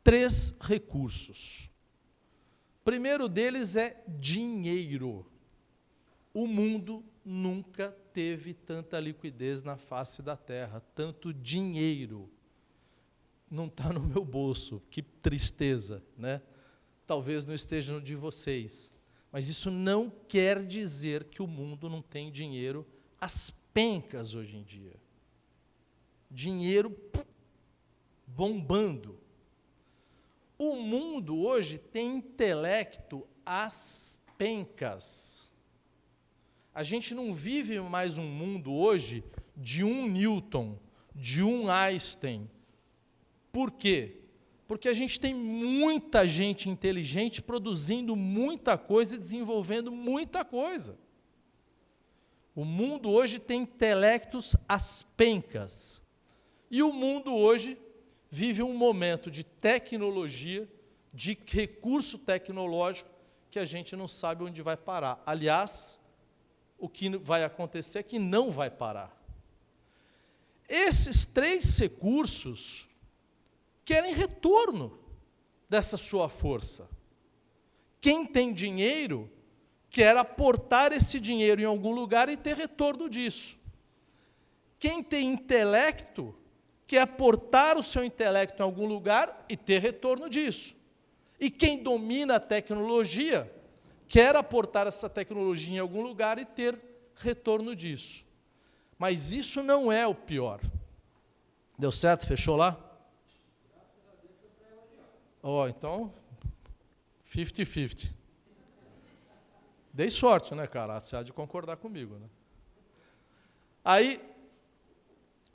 3 recursos. O primeiro deles é dinheiro. O mundo nunca teve tanta liquidez na face da terra, tanto dinheiro. Não está no meu bolso, que tristeza, né? Talvez não esteja no de vocês. Mas isso não quer dizer que o mundo não tem dinheiro às pencas hoje em dia. Dinheiro bombando. O mundo hoje tem intelecto às pencas. A gente não vive mais um mundo hoje de 1 Newton, de um Einstein. Por quê? Porque a gente tem muita gente inteligente produzindo muita coisa e desenvolvendo muita coisa. O mundo hoje tem intelectos às pencas. E o mundo hoje vive um momento de tecnologia, de recurso tecnológico, que a gente não sabe onde vai parar. Aliás, o que vai acontecer é que não vai parar. Esses 3 recursos querem retorno dessa sua força. Quem tem dinheiro quer aportar esse dinheiro em algum lugar e ter retorno disso. Quem tem intelecto quer aportar o seu intelecto em algum lugar e ter retorno disso. E quem domina a tecnologia quer aportar essa tecnologia em algum lugar e ter retorno disso. Mas isso não é o pior. Deu certo? Fechou lá? Então, 50-50. Dei sorte, né, cara? Você há de concordar comigo, né? Aí,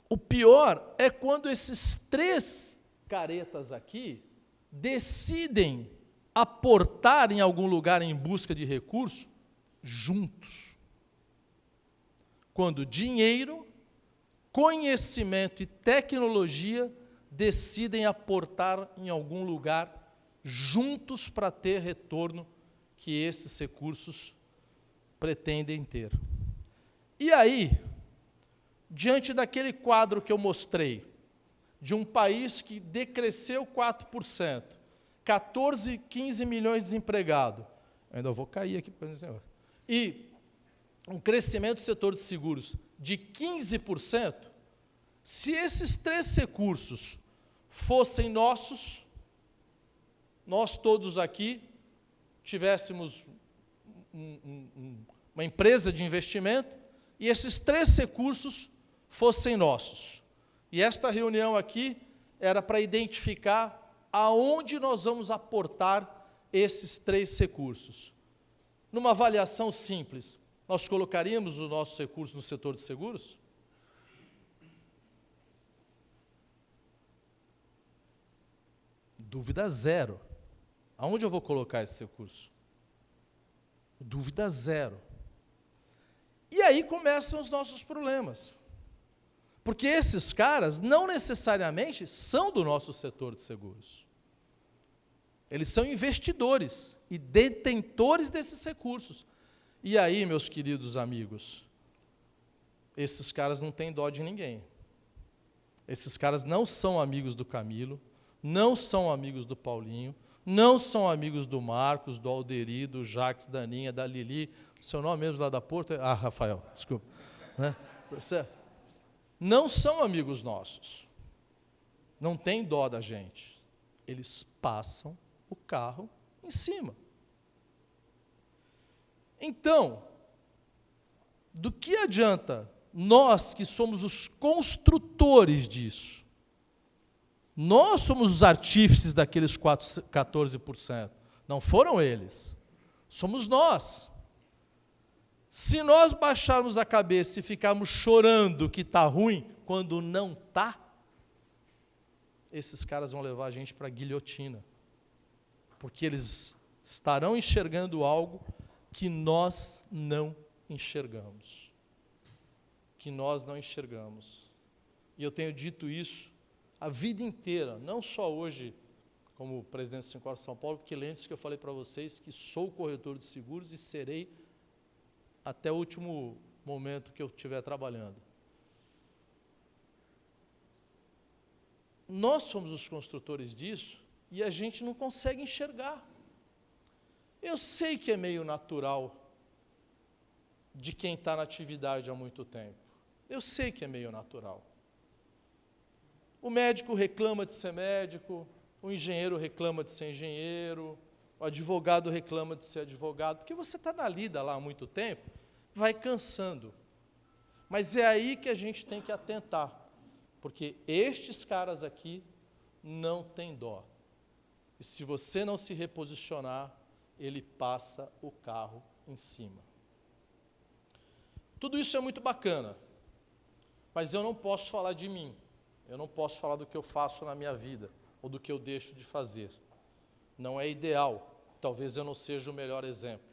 o pior é quando esses 3 caretas aqui decidem aportar em algum lugar em busca de recurso juntos. Quando dinheiro, conhecimento e tecnologia decidem aportar em algum lugar juntos para ter retorno que esses recursos pretendem ter. E aí, diante daquele quadro que eu mostrei, de um país que decresceu 4%, 14, 15 milhões de desempregados, ainda vou cair aqui, senhor, e um crescimento do setor de seguros de 15%, se esses 3 recursos fossem nossos, nós todos aqui tivéssemos uma empresa de investimento e esses 3 recursos fossem nossos. E esta reunião aqui era para identificar aonde nós vamos aportar esses 3 recursos. Numa avaliação simples, nós colocaríamos o nosso recurso no setor de seguros? Dúvida zero. Aonde eu vou colocar esse recurso? Dúvida zero. E aí começam os nossos problemas. Porque esses caras não necessariamente são do nosso setor de seguros. Eles são investidores e detentores desses recursos. E aí, meus queridos amigos, esses caras não têm dó de ninguém. Esses caras não são amigos do Camilo, não são amigos do Paulinho, não são amigos do Marcos, do Alderi, do Jax, da Aninha, da Lili. Seu nome mesmo lá da Porto? Rafael, desculpa. Né? Tá certo? Não são amigos nossos. Não tem dó da gente. Eles passam o carro em cima. Então, do que adianta nós que somos os construtores disso? Nós somos os artífices daqueles 14%. Não foram eles. Somos nós. Se nós baixarmos a cabeça e ficarmos chorando que está ruim, quando não está, esses caras vão levar a gente para a guilhotina. Porque eles estarão enxergando algo que nós não enxergamos. Que nós não enxergamos. E eu tenho dito isso a vida inteira, não só hoje como presidente do Sincor São Paulo, porque lembre-se que eu falei para vocês que sou corretor de seguros e serei até o último momento que eu estiver trabalhando. Nós somos os construtores disso e a gente não consegue enxergar. Eu sei que é meio natural de quem está na atividade há muito tempo. Eu sei que é meio natural. O médico reclama de ser médico, o engenheiro reclama de ser engenheiro, o advogado reclama de ser advogado, porque você está na lida lá há muito tempo, vai cansando. Mas é aí que a gente tem que atentar, porque estes caras aqui não têm dó. E se você não se reposicionar, ele passa o carro em cima. Tudo isso é muito bacana, mas eu não posso falar de mim. Eu não posso falar do que eu faço na minha vida ou do que eu deixo de fazer. Não é ideal. Talvez eu não seja o melhor exemplo.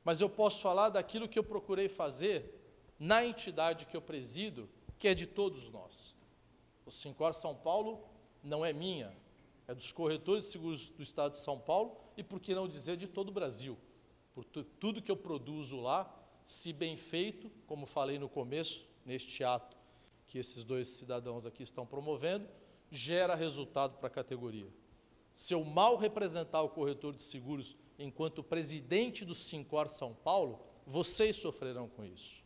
Mas eu posso falar daquilo que eu procurei fazer na entidade que eu presido, que é de todos nós. O Sincor São Paulo não é minha, é dos corretores de seguros do Estado de São Paulo e, por que não dizer, de todo o Brasil. Por tudo que eu produzo lá, se bem feito, como falei no começo, neste ato que esses dois cidadãos aqui estão promovendo, gera resultado para a categoria. Se eu mal representar o corretor de seguros enquanto presidente do Sincor São Paulo, vocês sofrerão com isso.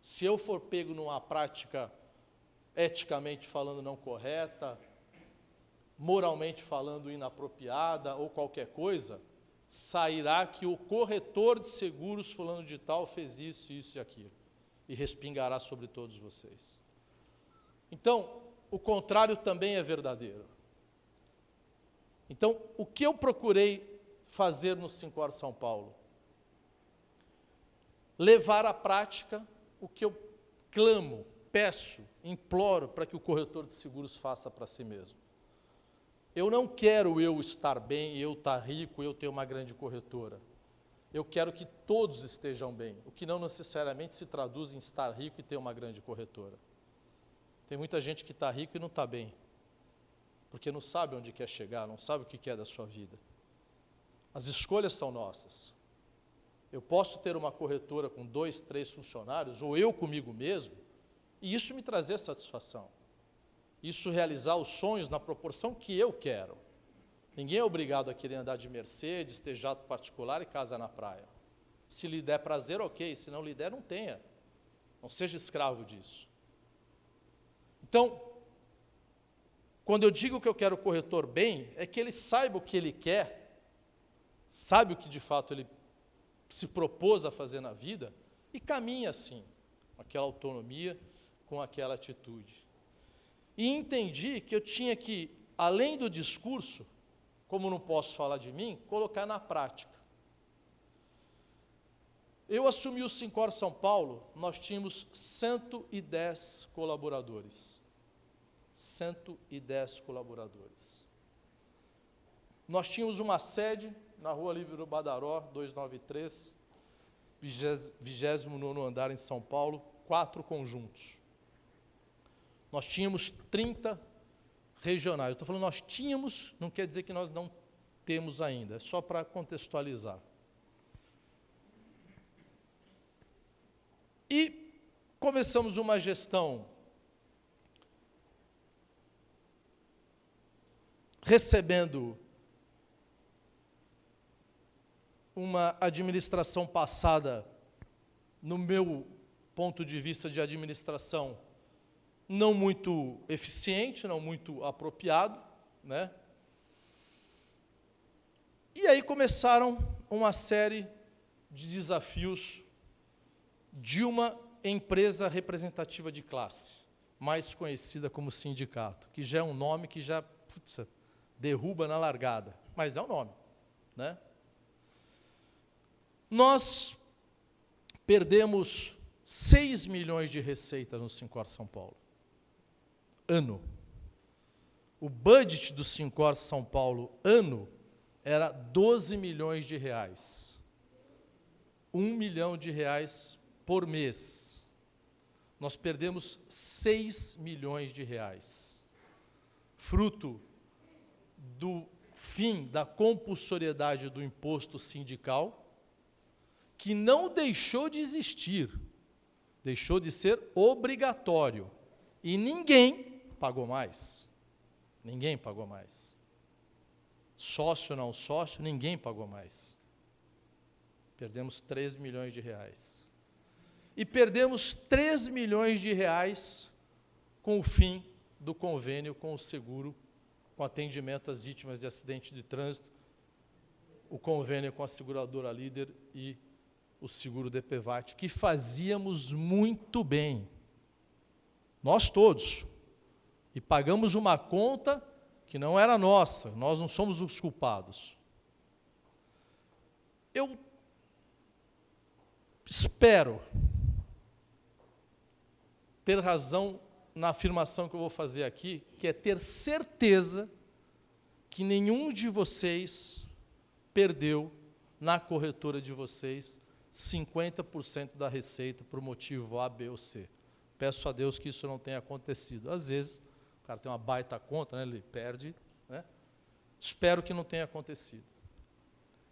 Se eu for pego numa prática eticamente falando não correta, moralmente falando inapropriada ou qualquer coisa, sairá que o corretor de seguros fulano de tal fez isso, isso e aquilo, e respingará sobre todos vocês. Então, o contrário também é verdadeiro. Então, o que eu procurei fazer no Sincor São Paulo? Levar à prática o que eu clamo, peço, imploro para que o corretor de seguros faça para si mesmo. Eu não quero eu estar bem, eu estar rico, eu ter uma grande corretora. Eu quero que todos estejam bem, o que não necessariamente se traduz em estar rico e ter uma grande corretora. Tem muita gente que está rico e não está bem, porque não sabe onde quer chegar, não sabe o que quer da sua vida. As escolhas são nossas. Eu posso ter uma corretora com 2, 3 funcionários, ou eu comigo mesmo, e isso me trazer satisfação. Isso realizar os sonhos na proporção que eu quero. Ninguém é obrigado a querer andar de Mercedes, ter jato particular e casa na praia. Se lhe der prazer, ok. Se não lhe der, não tenha. Não seja escravo disso. Então, quando eu digo que eu quero o corretor bem, é que ele saiba o que ele quer, sabe o que de fato ele se propôs a fazer na vida e caminha assim, com aquela autonomia, com aquela atitude. E entendi que eu tinha que, além do discurso, como não posso falar de mim, colocar na prática. Eu assumi o Sincor São Paulo, nós tínhamos 110 colaboradores. 110 colaboradores. Nós tínhamos uma sede na Rua Líbero Badaró, 293, 29º andar em São Paulo, 4 conjuntos. Nós tínhamos 30 regionais. Eu estou falando nós tínhamos, não quer dizer que nós não temos ainda, é só para contextualizar. E começamos uma gestão recebendo uma administração passada, no meu ponto de vista de administração, não muito eficiente, não muito apropriado, né? E aí começaram uma série de desafios de uma empresa representativa de classe, mais conhecida como sindicato, que já é um nome que já derruba na largada, mas é um nome, né? Nós perdemos 6 milhões de receita no Sincor São Paulo. Ano. O budget do Sincor São Paulo, ano, era 12 milhões de reais. 1 milhão de reais por mês. Nós perdemos 6 milhões de reais. Fruto do fim da compulsoriedade do imposto sindical, que não deixou de existir, deixou de ser obrigatório. E ninguém pagou mais. Ninguém pagou mais. Sócio ou não sócio, ninguém pagou mais. Perdemos 3 milhões de reais. E perdemos 3 milhões de reais com o fim do convênio com o seguro, com atendimento às vítimas de acidente de trânsito, o convênio com a seguradora Líder e o seguro DPVAT, que fazíamos muito bem. Nós todos. E pagamos uma conta que não era nossa, nós não somos os culpados. Eu espero ter razão na afirmação que eu vou fazer aqui, que é ter certeza que nenhum de vocês perdeu na corretora de vocês 50% da receita por motivo A, B ou C. Peço a Deus que isso não tenha acontecido. Às vezes, o cara tem uma baita conta, né, ele perde, né? Espero que não tenha acontecido.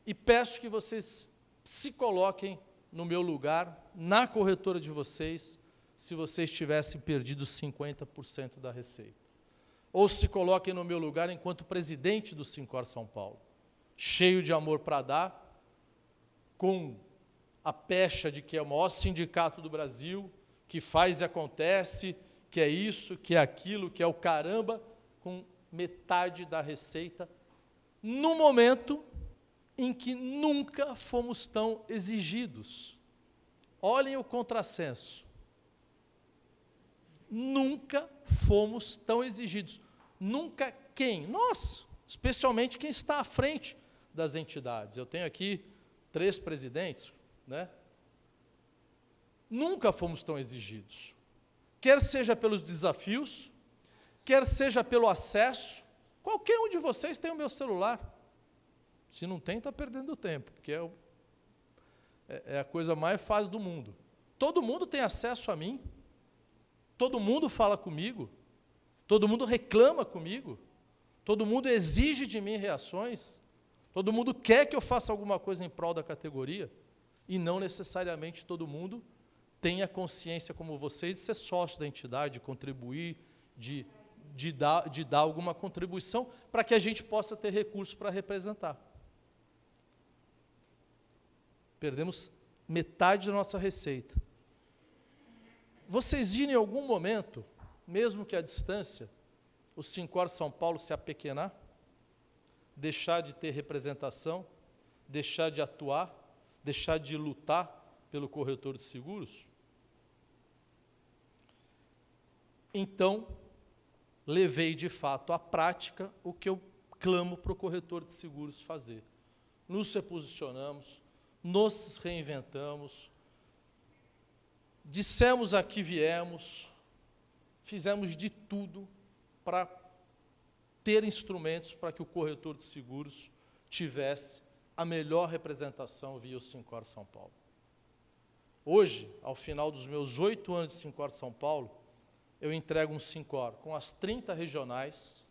E peço que vocês se coloquem no meu lugar, na corretora de vocês, se vocês tivessem perdido 50% da receita. Ou se coloquem no meu lugar enquanto presidente do Sincor São Paulo, cheio de amor para dar, com a pecha de que é o maior sindicato do Brasil, que faz e acontece, que é isso, que é aquilo, que é o caramba, com metade da receita, no momento em que nunca fomos tão exigidos. Olhem o contrassenso. Nunca fomos tão exigidos. Nunca quem? Nós, especialmente quem está à frente das entidades. Eu tenho aqui 3 presidentes, né? Nunca fomos tão exigidos. Quer seja pelos desafios, quer seja pelo acesso. Qualquer um de vocês tem o meu celular. Se não tem, está perdendo tempo, porque é a coisa mais fácil do mundo. Todo mundo tem acesso a mim. Todo mundo fala comigo. Todo mundo reclama comigo. Todo mundo exige de mim reações. Todo mundo quer que eu faça alguma coisa em prol da categoria. E não necessariamente todo mundo tem a consciência como vocês de ser sócio da entidade, de contribuir, de dar alguma contribuição para que a gente possa ter recursos para representar. Perdemos metade da nossa receita. Vocês viram em algum momento, mesmo que à distância, o Sincor São Paulo se apequenar? Deixar de ter representação? Deixar de atuar? Deixar de lutar pelo corretor de seguros? Então, levei de fato à prática o que eu clamo para o corretor de seguros fazer. Nos reposicionamos, nos reinventamos, dissemos a que viemos, fizemos de tudo para ter instrumentos para que o corretor de seguros tivesse a melhor representação via o Sincor São Paulo. Hoje, ao final dos meus 8 anos de Sincor São Paulo, eu entrego um Sincor com as 30 regionais,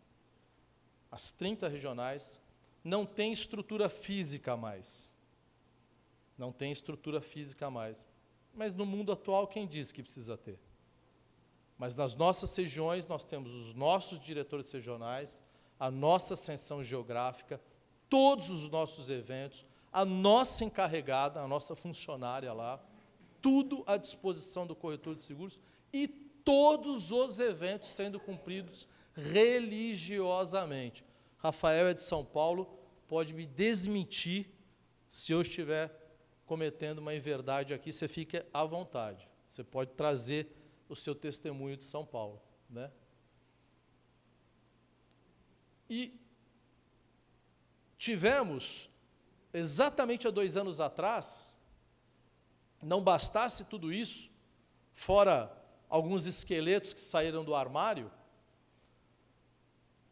não tem estrutura física a mais. Não tem estrutura física a mais. Mas no mundo atual, quem diz que precisa ter? Mas nas nossas regiões, nós temos os nossos diretores regionais, a nossa ascensão geográfica, todos os nossos eventos, a nossa encarregada, a nossa funcionária lá, tudo à disposição do corretor de seguros e todos os eventos sendo cumpridos religiosamente. Rafael é de São Paulo, pode me desmentir se eu estiver cometendo uma inverdade aqui, você fica à vontade. Você pode trazer o seu testemunho de São Paulo, né? E tivemos, exatamente há 2 anos atrás, não bastasse tudo isso, fora alguns esqueletos que saíram do armário,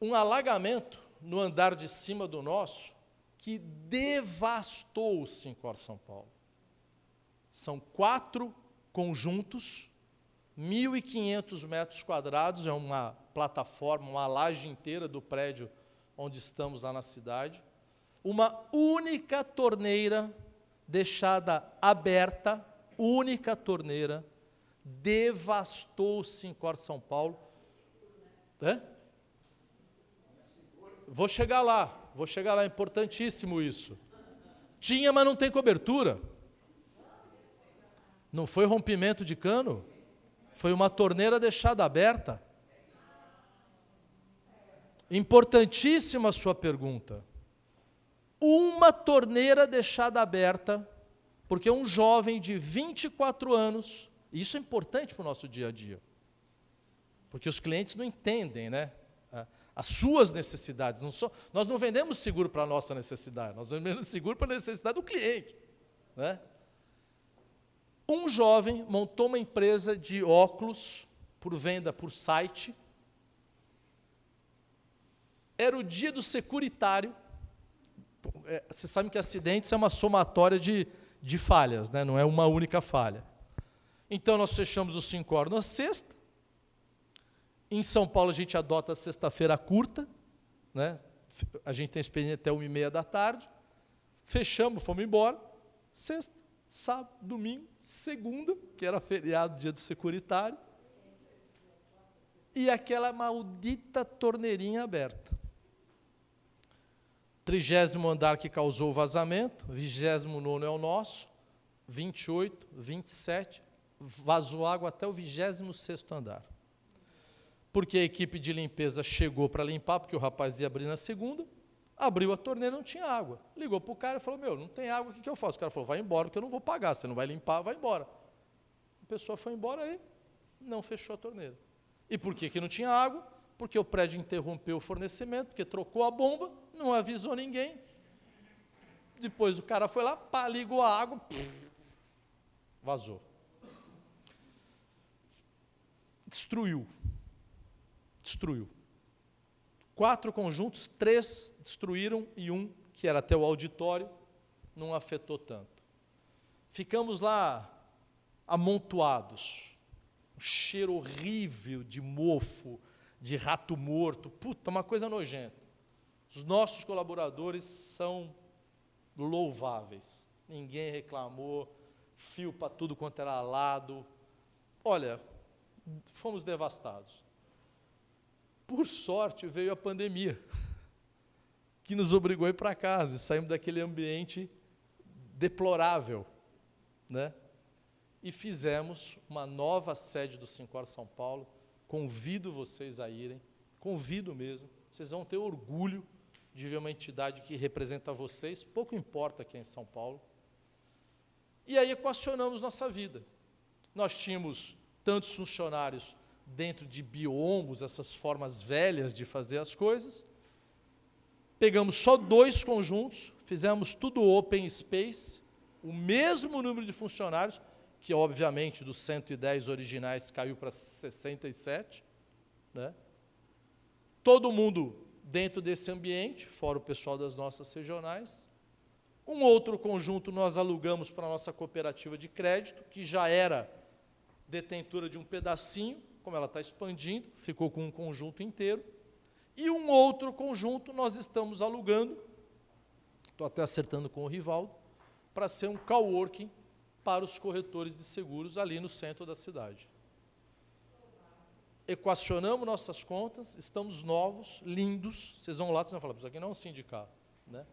um alagamento no andar de cima do nosso, que devastou o Sincor São Paulo. São 4 conjuntos, 1.500 metros quadrados, é uma plataforma, uma laje inteira do prédio onde estamos lá na cidade, uma única torneira deixada aberta, única torneira, devastou o Sincor São Paulo. Vou chegar lá, é importantíssimo isso. Tinha, mas não tem cobertura. Não foi rompimento de cano, foi uma torneira deixada aberta. Importantíssima a sua pergunta. Uma torneira deixada aberta, porque um jovem de 24 anos, e isso é importante para o nosso dia a dia, porque os clientes não entendem, né? As suas necessidades. Nós não vendemos seguro para a nossa necessidade, nós vendemos seguro para a necessidade do cliente, né? Um jovem montou uma empresa de óculos por venda por site. Era o dia do securitário. Vocês sabem que acidentes é uma somatória de falhas, né? Não é uma única falha. Então, nós fechamos o Sincor na sexta. Em São Paulo, a gente adota a sexta-feira curta, né? A gente tem expediente até 1h30 da tarde. Fechamos, fomos embora. Sexta, sábado, domingo, segunda, que era feriado, dia do securitário. E aquela maldita torneirinha aberta. 30º andar que causou o vazamento, 29º é o nosso, 28, 27, vazou água até o 26º andar. Porque a equipe de limpeza chegou para limpar, porque o rapaz ia abrir na segunda, abriu a torneira, não tinha água. Ligou para o cara e falou, meu, não tem água, o que eu faço? O cara falou, vai embora, porque eu não vou pagar, você não vai limpar, vai embora. A pessoa foi embora aí, não fechou a torneira. E por que não tinha água? Porque o prédio interrompeu o fornecimento, porque trocou a bomba, não avisou ninguém. Depois o cara foi lá, pá, ligou a água, vazou. Destruiu. 4 conjuntos, 3 destruíram e 1, que era até o auditório, não afetou tanto. Ficamos lá amontoados, um cheiro horrível de mofo, de rato morto, puta, uma coisa nojenta. Os nossos colaboradores são louváveis, ninguém reclamou, fio para tudo quanto era lado. Olha, fomos devastados. Por sorte, veio a pandemia, que nos obrigou a ir para casa, e saímos daquele ambiente deplorável, né? E fizemos uma nova sede do Sincor São Paulo. Convido vocês a irem, convido mesmo, vocês vão ter orgulho de ver uma entidade que representa vocês, pouco importa quem é em São Paulo. E aí equacionamos nossa vida. Nós tínhamos tantos funcionários dentro de biombos, essas formas velhas de fazer as coisas. Pegamos só 2 conjuntos, fizemos tudo open space, o mesmo número de funcionários, que obviamente dos 110 originais caiu para 67, né? Todo mundo dentro desse ambiente, fora o pessoal das nossas regionais. Um outro conjunto nós alugamos para a nossa cooperativa de crédito, que já era detentora de um pedacinho, como ela está expandindo, ficou com um conjunto inteiro. E um outro conjunto nós estamos alugando, estou até acertando com o Rivaldo, para ser um coworking para os corretores de seguros ali no centro da cidade. Equacionamos nossas contas, estamos novos, lindos, vocês vão lá, vocês vão falar, isso aqui não é um sindicato, né?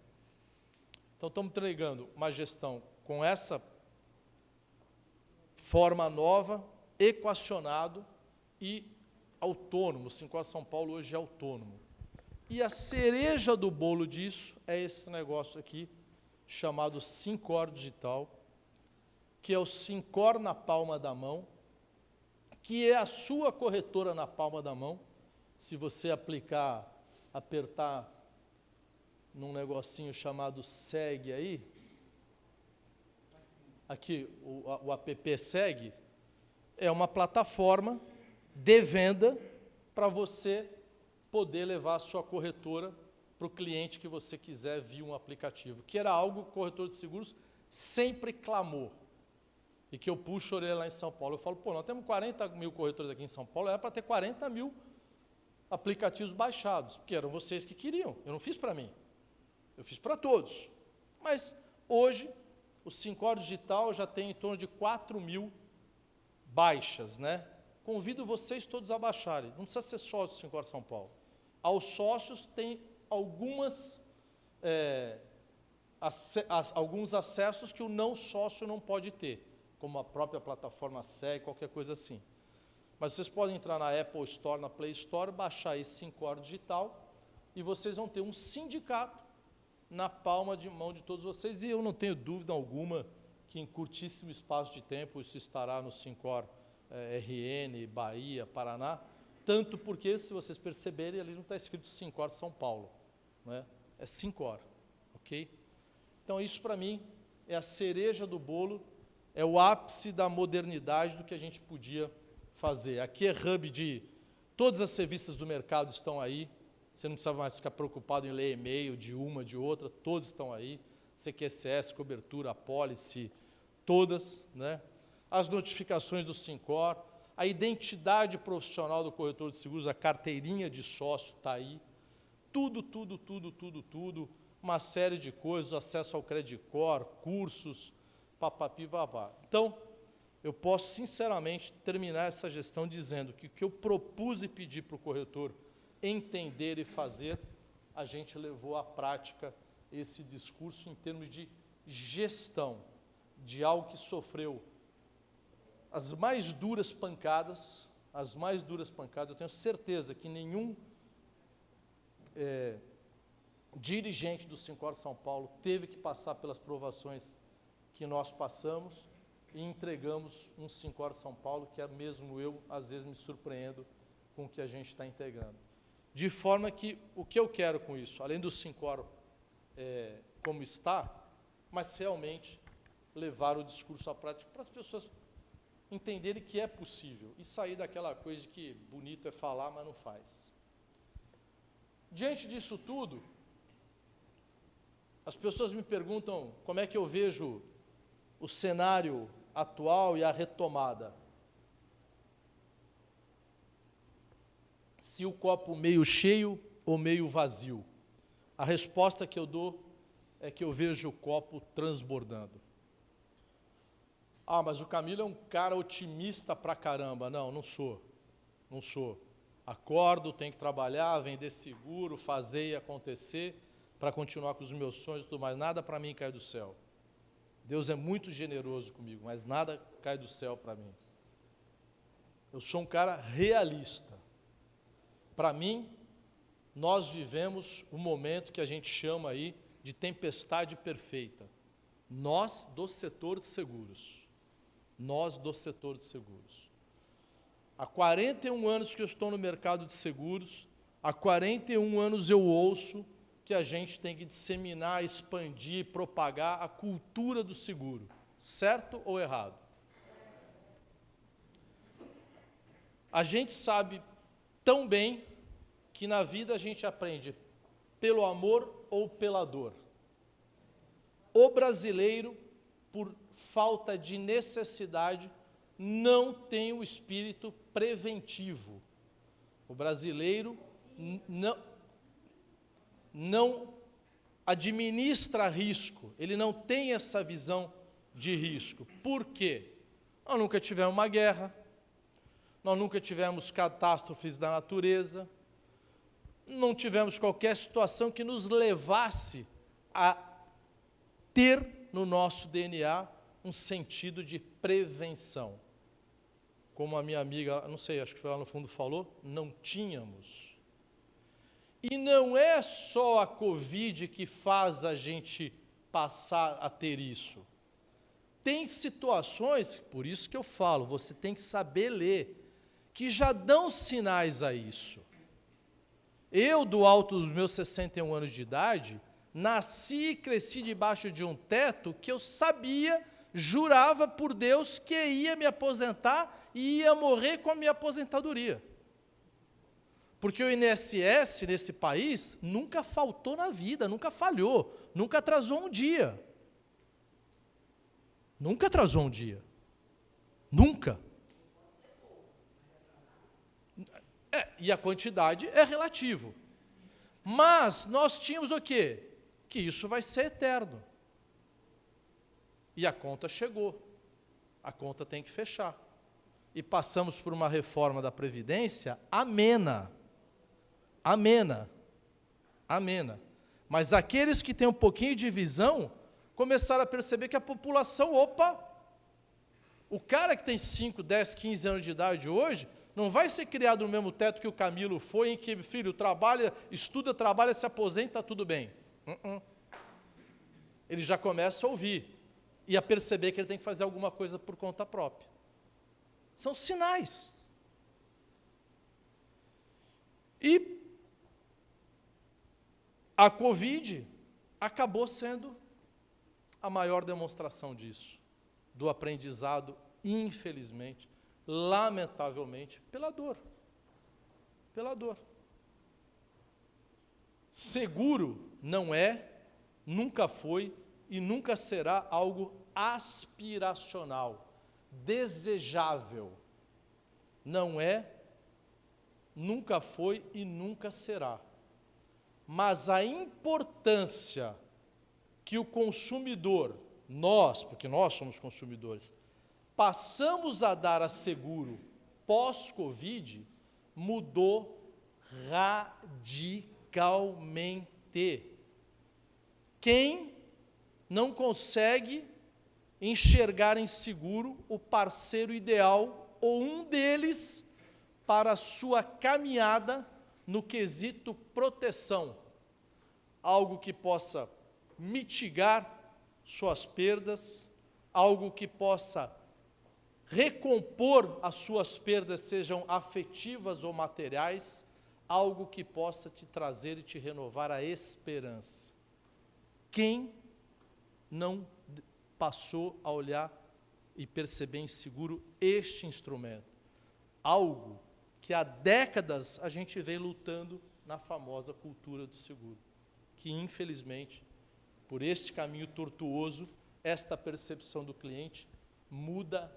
Então, estamos entregando uma gestão com essa forma nova, equacionado e autônomo. O Sincor São Paulo hoje é autônomo. E a cereja do bolo disso é esse negócio aqui, chamado Sincor Digital, que é o Sincor na palma da mão, que é a sua corretora na palma da mão. Se você apertar num negocinho chamado Segue aí, aqui o app Segue, é uma plataforma de venda para você poder levar a sua corretora para o cliente que você quiser via um aplicativo, que era algo que o corretor de seguros sempre clamou, e que eu puxo a orelha lá em São Paulo. Eu falo, pô, nós temos 40 mil corretores aqui em São Paulo, era para ter 40 mil aplicativos baixados, porque eram vocês que queriam, eu não fiz para mim, eu fiz para todos. Mas hoje, o Sincor Digital já tem em torno de 4 mil baixas, né? Convido vocês todos a baixarem, não precisa ser sócio do Sincor São Paulo. Aos sócios tem alguns acessos que o não sócio não pode ter, como a própria plataforma Segue, qualquer coisa assim. Mas vocês podem entrar na Apple Store, na Play Store, baixar esse Sincor Digital, e vocês vão ter um sindicato na palma de mão de todos vocês, e eu não tenho dúvida alguma que em curtíssimo espaço de tempo isso estará no Sincor RN, Bahia, Paraná, tanto porque, se vocês perceberem, ali não está escrito Sincor São Paulo, né? É Sincor, ok? Então, isso para mim é a cereja do bolo, é o ápice da modernidade do que a gente podia fazer. Aqui é hub de... Todas as revistas do mercado estão aí. Você não precisa mais ficar preocupado em ler e-mail de uma, de outra. Todas estão aí. CQCS, cobertura, apólice, todas, né? As notificações do Sincor, a identidade profissional do corretor de seguros, a carteirinha de sócio está aí. Tudo, uma série de coisas, acesso ao Credicor, cursos, papapi, papá. Então, eu posso, sinceramente, terminar essa gestão dizendo que o que eu propus e pedi para o corretor entender e fazer, a gente levou à prática esse discurso em termos de gestão, de algo que sofreu as mais duras pancadas, eu tenho certeza que nenhum dirigente do Sincor São Paulo teve que passar pelas provações que nós passamos e entregamos um Sincor São Paulo que mesmo eu, às vezes, me surpreendo com o que a gente está integrando. De forma que, o que eu quero com isso, além do Sincor como está, mas realmente levar o discurso à prática para as pessoas entenderem que é possível e sair daquela coisa de que bonito é falar, mas não faz. Diante disso tudo, as pessoas me perguntam como é que eu vejo o cenário atual e a retomada. Se o copo meio cheio ou meio vazio? A resposta que eu dou é que eu vejo o copo transbordando. Ah, mas o Camilo é um cara otimista pra caramba. Não, não sou. Acordo, tenho que trabalhar, vender seguro, fazer e acontecer para continuar com os meus sonhos e tudo mais. Nada para mim cai do céu. Deus é muito generoso comigo, mas nada cai do céu para mim. Eu sou um cara realista. Para mim, nós vivemos um momento que a gente chama aí de tempestade perfeita. Nós do setor de seguros. Há 41 anos que eu estou no mercado de seguros, há 41 anos eu ouço que a gente tem que disseminar, expandir, propagar a cultura do seguro. Certo ou errado? A gente sabe tão bem que na vida a gente aprende pelo amor ou pela dor. O brasileiro, por falta de necessidade, não tem o espírito preventivo. O brasileiro não administra risco, ele não tem essa visão de risco. Por quê? Nós nunca tivemos uma guerra, nós nunca tivemos catástrofes da natureza, não tivemos qualquer situação que nos levasse a ter no nosso DNA um sentido de prevenção. Como a minha amiga, não sei, acho que foi lá no fundo falou, não tínhamos. E não é só a Covid que faz a gente passar a ter isso. Tem situações, por isso que eu falo, você tem que saber ler, que já dão sinais a isso. Eu, do alto dos meus 61 anos de idade, nasci e cresci debaixo de um teto que eu sabia, jurava por Deus que ia me aposentar e ia morrer com a minha aposentadoria. Porque o INSS nesse país nunca faltou na vida, nunca falhou, nunca atrasou um dia. Nunca atrasou um dia. Nunca. E a quantidade é relativo. Mas nós tínhamos o quê? Que isso vai ser eterno. E a conta chegou. A conta tem que fechar. E passamos por uma reforma da Previdência amena. Amena. Mas aqueles que têm um pouquinho de visão começaram a perceber que a população, o cara que tem 5, 10, 15 anos de idade hoje, não vai ser criado no mesmo teto que o Camilo foi, em que, filho, trabalha, estuda, trabalha, se aposenta, está tudo bem. Ele já começa a ouvir e a perceber que ele tem que fazer alguma coisa por conta própria. São sinais. E a Covid acabou sendo a maior demonstração disso, do aprendizado, infelizmente, lamentavelmente, pela dor. Pela dor. Seguro não é, nunca foi e nunca será algo aspiracional, desejável. Não é, nunca foi e nunca será. Mas a importância que o consumidor, nós, porque nós somos consumidores, passamos a dar a seguro pós-Covid, mudou radicalmente. Quem não consegue enxergar em seguro o parceiro ideal ou um deles para a sua caminhada no quesito proteção, algo que possa mitigar suas perdas, algo que possa recompor as suas perdas, sejam afetivas ou materiais, algo que possa te trazer e te renovar a esperança. Quem não passou a olhar e perceber em seguro este instrumento? Algo que há décadas a gente vem lutando na famosa cultura do seguro, que infelizmente, por este caminho tortuoso, esta percepção do cliente muda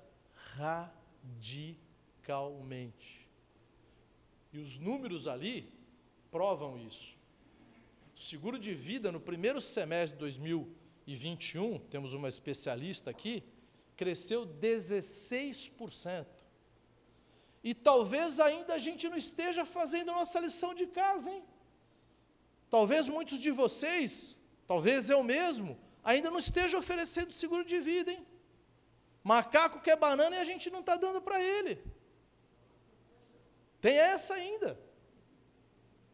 radicalmente. E os números ali provam isso. O seguro de vida, no primeiro semestre de 2021, temos uma especialista aqui, cresceu 16%. E talvez ainda a gente não esteja fazendo a nossa lição de casa, hein? Talvez muitos de vocês, talvez eu mesmo, ainda não esteja oferecendo seguro de vida, hein? Macaco quer banana e a gente não está dando para ele. Tem essa ainda.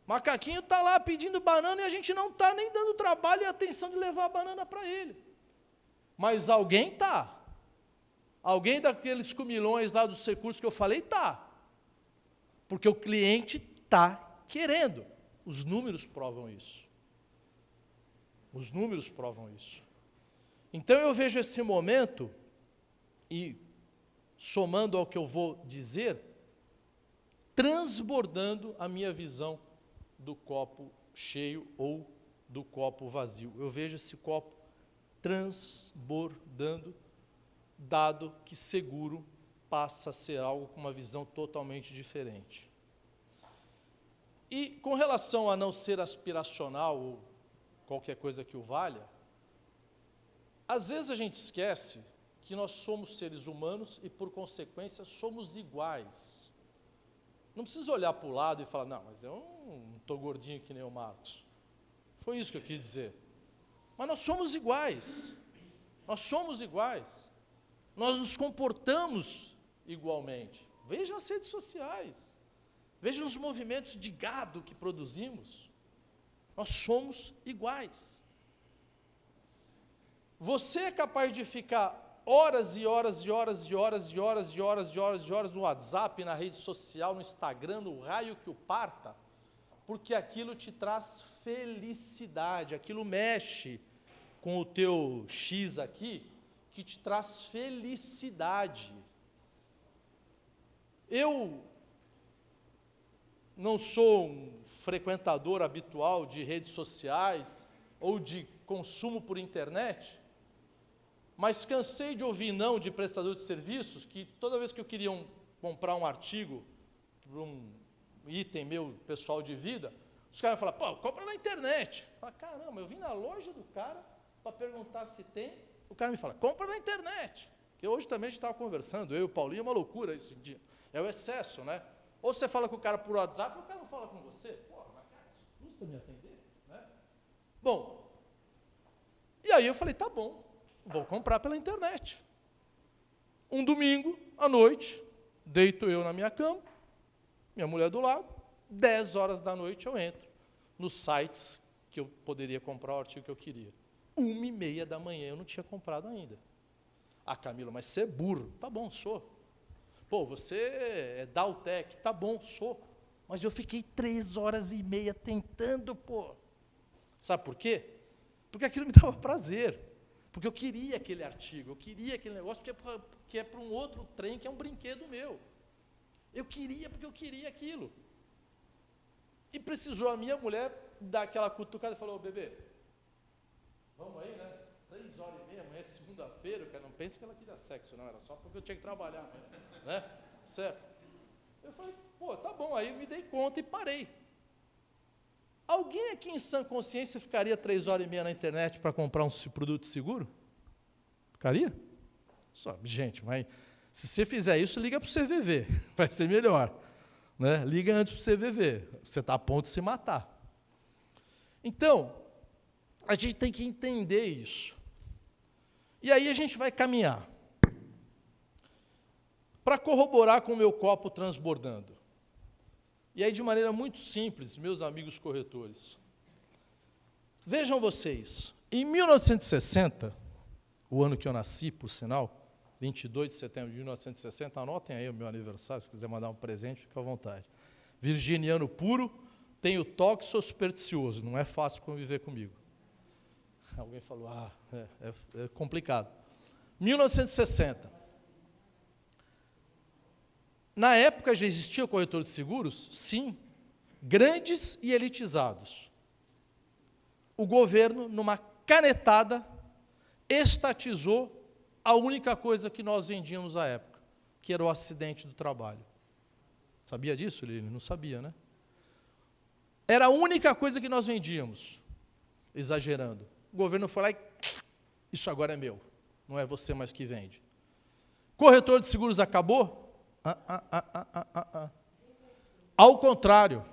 Macaquinho está lá pedindo banana e a gente não está nem dando trabalho e atenção de levar a banana para ele. Mas alguém está. Alguém daqueles comilões lá dos recursos que eu falei está. Porque o cliente está querendo. Os números provam isso. Os números provam isso. Então eu vejo esse momento, e somando ao que eu vou dizer, transbordando a minha visão do copo cheio ou do copo vazio. Eu vejo esse copo transbordando, dado que seguro passa a ser algo com uma visão totalmente diferente. E com relação a não ser aspiracional ou qualquer coisa que o valha, às vezes a gente esquece que nós somos seres humanos e, por consequência, somos iguais. Não precisa olhar para o lado e falar, não, mas eu não estou gordinho que nem o Marcos. Foi isso que eu quis dizer. Mas nós somos iguais. Nós somos iguais. Nós nos comportamos igualmente. Veja as redes sociais. Veja os movimentos de gado que produzimos. Nós somos iguais. Você é capaz de ficar horas e horas e horas e horas e horas e horas e horas e horas no WhatsApp, na rede social, no Instagram, no raio que o parta, porque aquilo te traz felicidade, aquilo mexe com o teu X aqui, que te traz felicidade. Eu não sou um frequentador habitual de redes sociais ou de consumo por internet, mas cansei de ouvir não de prestador de serviços, que toda vez que eu queria comprar um artigo para um item meu pessoal de vida, os caras falam, pô, compra na internet. Eu falo, caramba, eu vim na loja do cara para perguntar se tem, o cara me fala, compra na internet. Porque hoje também a gente estava conversando, eu e o Paulinho, é uma loucura isso em dia. É o excesso, né? Ou você fala com o cara por WhatsApp, ou o cara não fala com você. Porra, mas cara, isso custa me atender, né? Bom, e aí eu falei, tá bom, vou comprar pela internet. Um domingo, à noite, deito eu na minha cama, minha mulher do lado, 10 horas da noite eu entro nos sites que eu poderia comprar o artigo que eu queria. 1h30 da manhã eu não tinha comprado ainda. Ah, Camilo, mas você é burro. Tá bom, sou. Pô, você é Daltec. Tá bom, sou. Mas eu fiquei 3h30 tentando, pô. Sabe por quê? Porque aquilo me dava prazer. Porque eu queria aquele artigo, eu queria aquele negócio, porque é para um outro trem que é um brinquedo meu. Eu queria porque eu queria aquilo. E precisou a minha mulher dar aquela cutucada e falou, bebê, vamos aí, né? 3h30, amanhã é segunda-feira, cara, não pense que ela queria sexo, não, era só porque eu tinha que trabalhar, né? Certo? Eu falei, pô, tá bom, aí eu me dei conta e parei. Alguém aqui em sã consciência ficaria 3h30 na internet para comprar um produto seguro? Ficaria? Só, gente, mas se você fizer isso, liga para o CVV, vai ser melhor. Né? Liga antes para o CVV, você está a ponto de se matar. Então, a gente tem que entender isso. E aí a gente vai caminhar. Para corroborar com o meu copo transbordando. E aí, de maneira muito simples, meus amigos corretores, vejam vocês, em 1960, o ano que eu nasci, por sinal, 22 de setembro de 1960, anotem aí o meu aniversário, se quiser mandar um presente, fica à vontade. Virginiano puro, tenho toque, sou supersticioso, não é fácil conviver comigo. Alguém falou, é complicado. 1960. Na época já existia o corretor de seguros? Sim, grandes e elitizados. O governo, numa canetada, estatizou a única coisa que nós vendíamos à época, que era o acidente do trabalho. Sabia disso, Lili? Não sabia, né? Era a única coisa que nós vendíamos, exagerando. O governo foi lá e isso agora é meu, não é você mais que vende. Corretor de seguros acabou? Ao contrário,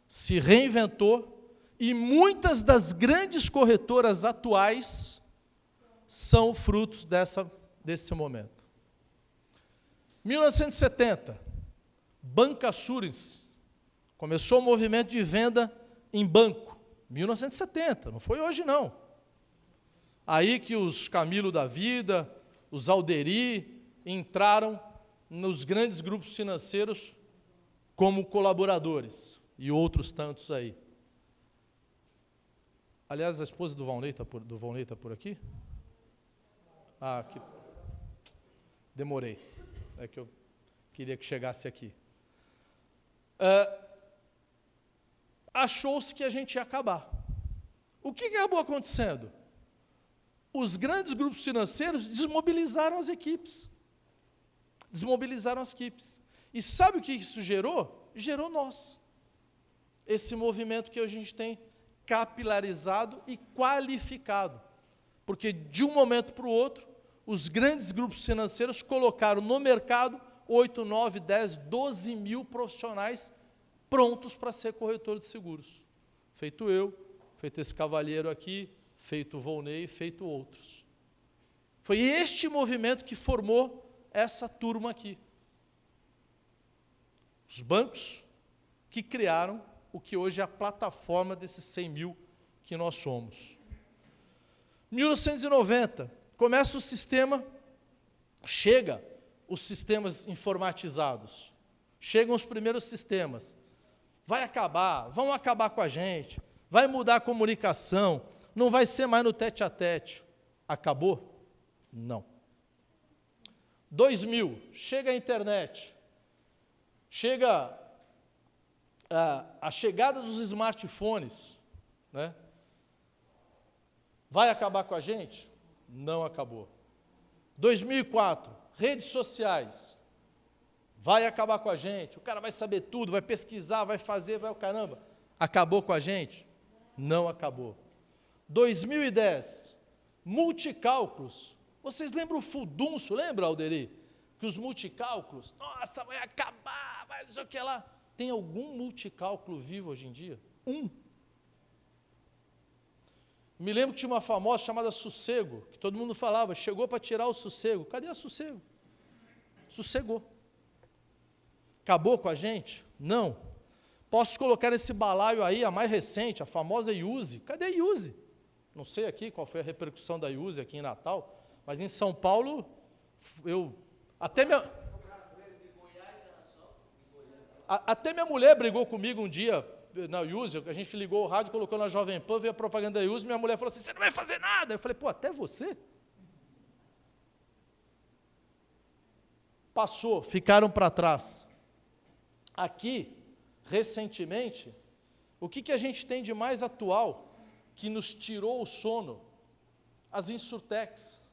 se reinventou e muitas das grandes corretoras atuais são frutos desse momento. 1970, Banca Assurance começou o movimento de venda em banco. 1970, não foi hoje não. Aí que os Camilo da vida, os Alderi entraram nos grandes grupos financeiros como colaboradores e outros tantos aí. Aliás, a esposa do Valnei está por aqui? Demorei. É que eu queria que chegasse aqui. Achou-se que a gente ia acabar. O que acabou acontecendo? Os grandes grupos financeiros desmobilizaram as equipes. E sabe o que isso gerou? Gerou nós. Esse movimento que a gente tem capilarizado e qualificado. Porque de um momento para o outro, os grandes grupos financeiros colocaram no mercado 8, 9, 10, 12 mil profissionais prontos para ser corretor de seguros. Feito eu, feito esse cavalheiro aqui, feito o Volney, feito outros. Foi este movimento que formou essa turma aqui. Os bancos que criaram o que hoje é a plataforma desses 100 mil que nós somos. 1990, começa o sistema, chega os sistemas informatizados, chegam os primeiros sistemas, vai acabar, vão acabar com a gente, vai mudar a comunicação, não vai ser mais no tete-a-tete. Acabou? Não. 2000, chega a internet, chega a chegada dos smartphones, né? Vai acabar com a gente? Não acabou. 2004, redes sociais. Vai acabar com a gente? O cara vai saber tudo, vai pesquisar, vai fazer, vai o caramba. Acabou com a gente? Não acabou. 2010, multicálculos. Vocês lembram o furdunço, lembra, Alderi? Que os multicálculos, nossa, vai acabar, vai não sei o que lá. Tem algum multicálculo vivo hoje em dia? Me lembro que tinha uma famosa chamada Sossego, que todo mundo falava, chegou para tirar o sossego. Cadê a Sossego? Sossegou. Acabou com a gente? Não. Posso colocar nesse balaio aí, a mais recente, a famosa IUSE. Cadê a IUSE? Não sei aqui qual foi a repercussão da IUSE aqui em Natal, mas em São Paulo, até minha mulher brigou comigo um dia, na IUSE, a gente ligou o rádio, colocou na Jovem Pan, veio a propaganda da IUSE, minha mulher falou assim, você não vai fazer nada. Eu falei, pô, até você? passou, ficaram para trás. Aqui, recentemente, o que a gente tem de mais atual que nos tirou o sono? As Insurtechs,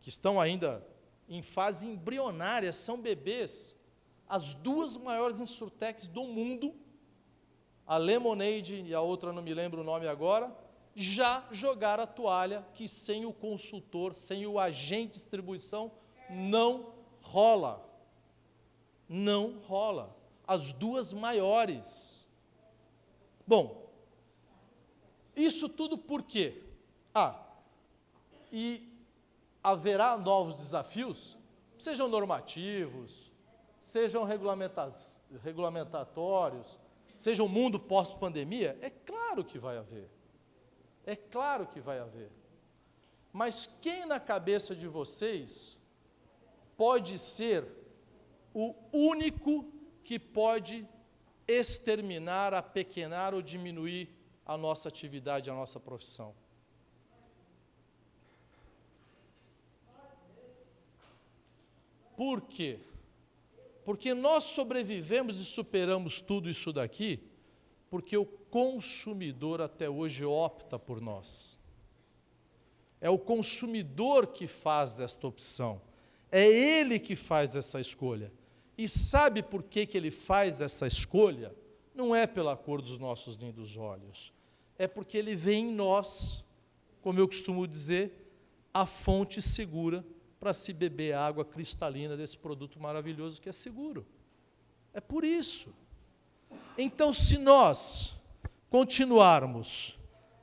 que estão ainda em fase embrionária, são bebês. As duas maiores Insurtechs do mundo, a Lemonade e a outra, não me lembro o nome agora, já jogaram a toalha que sem o consultor, sem o agente de distribuição, não rola. Não rola. As duas maiores. Bom, isso tudo por quê? E haverá novos desafios, sejam normativos, sejam regulamentatórios, sejam mundo pós-pandemia, é claro que vai haver. É claro que vai haver. Mas quem na cabeça de vocês pode ser o único que pode exterminar, apequenar ou diminuir a nossa atividade, a nossa profissão? Por quê? Porque nós sobrevivemos e superamos tudo isso daqui, porque o consumidor até hoje opta por nós. É o consumidor que faz esta opção. É ele que faz essa escolha. E sabe por que ele faz essa escolha? Não é pela cor dos nossos lindos olhos. É porque ele vê em nós, como eu costumo dizer, a fonte segura para se beber a água cristalina desse produto maravilhoso que é seguro. É por isso. Então, se nós continuarmos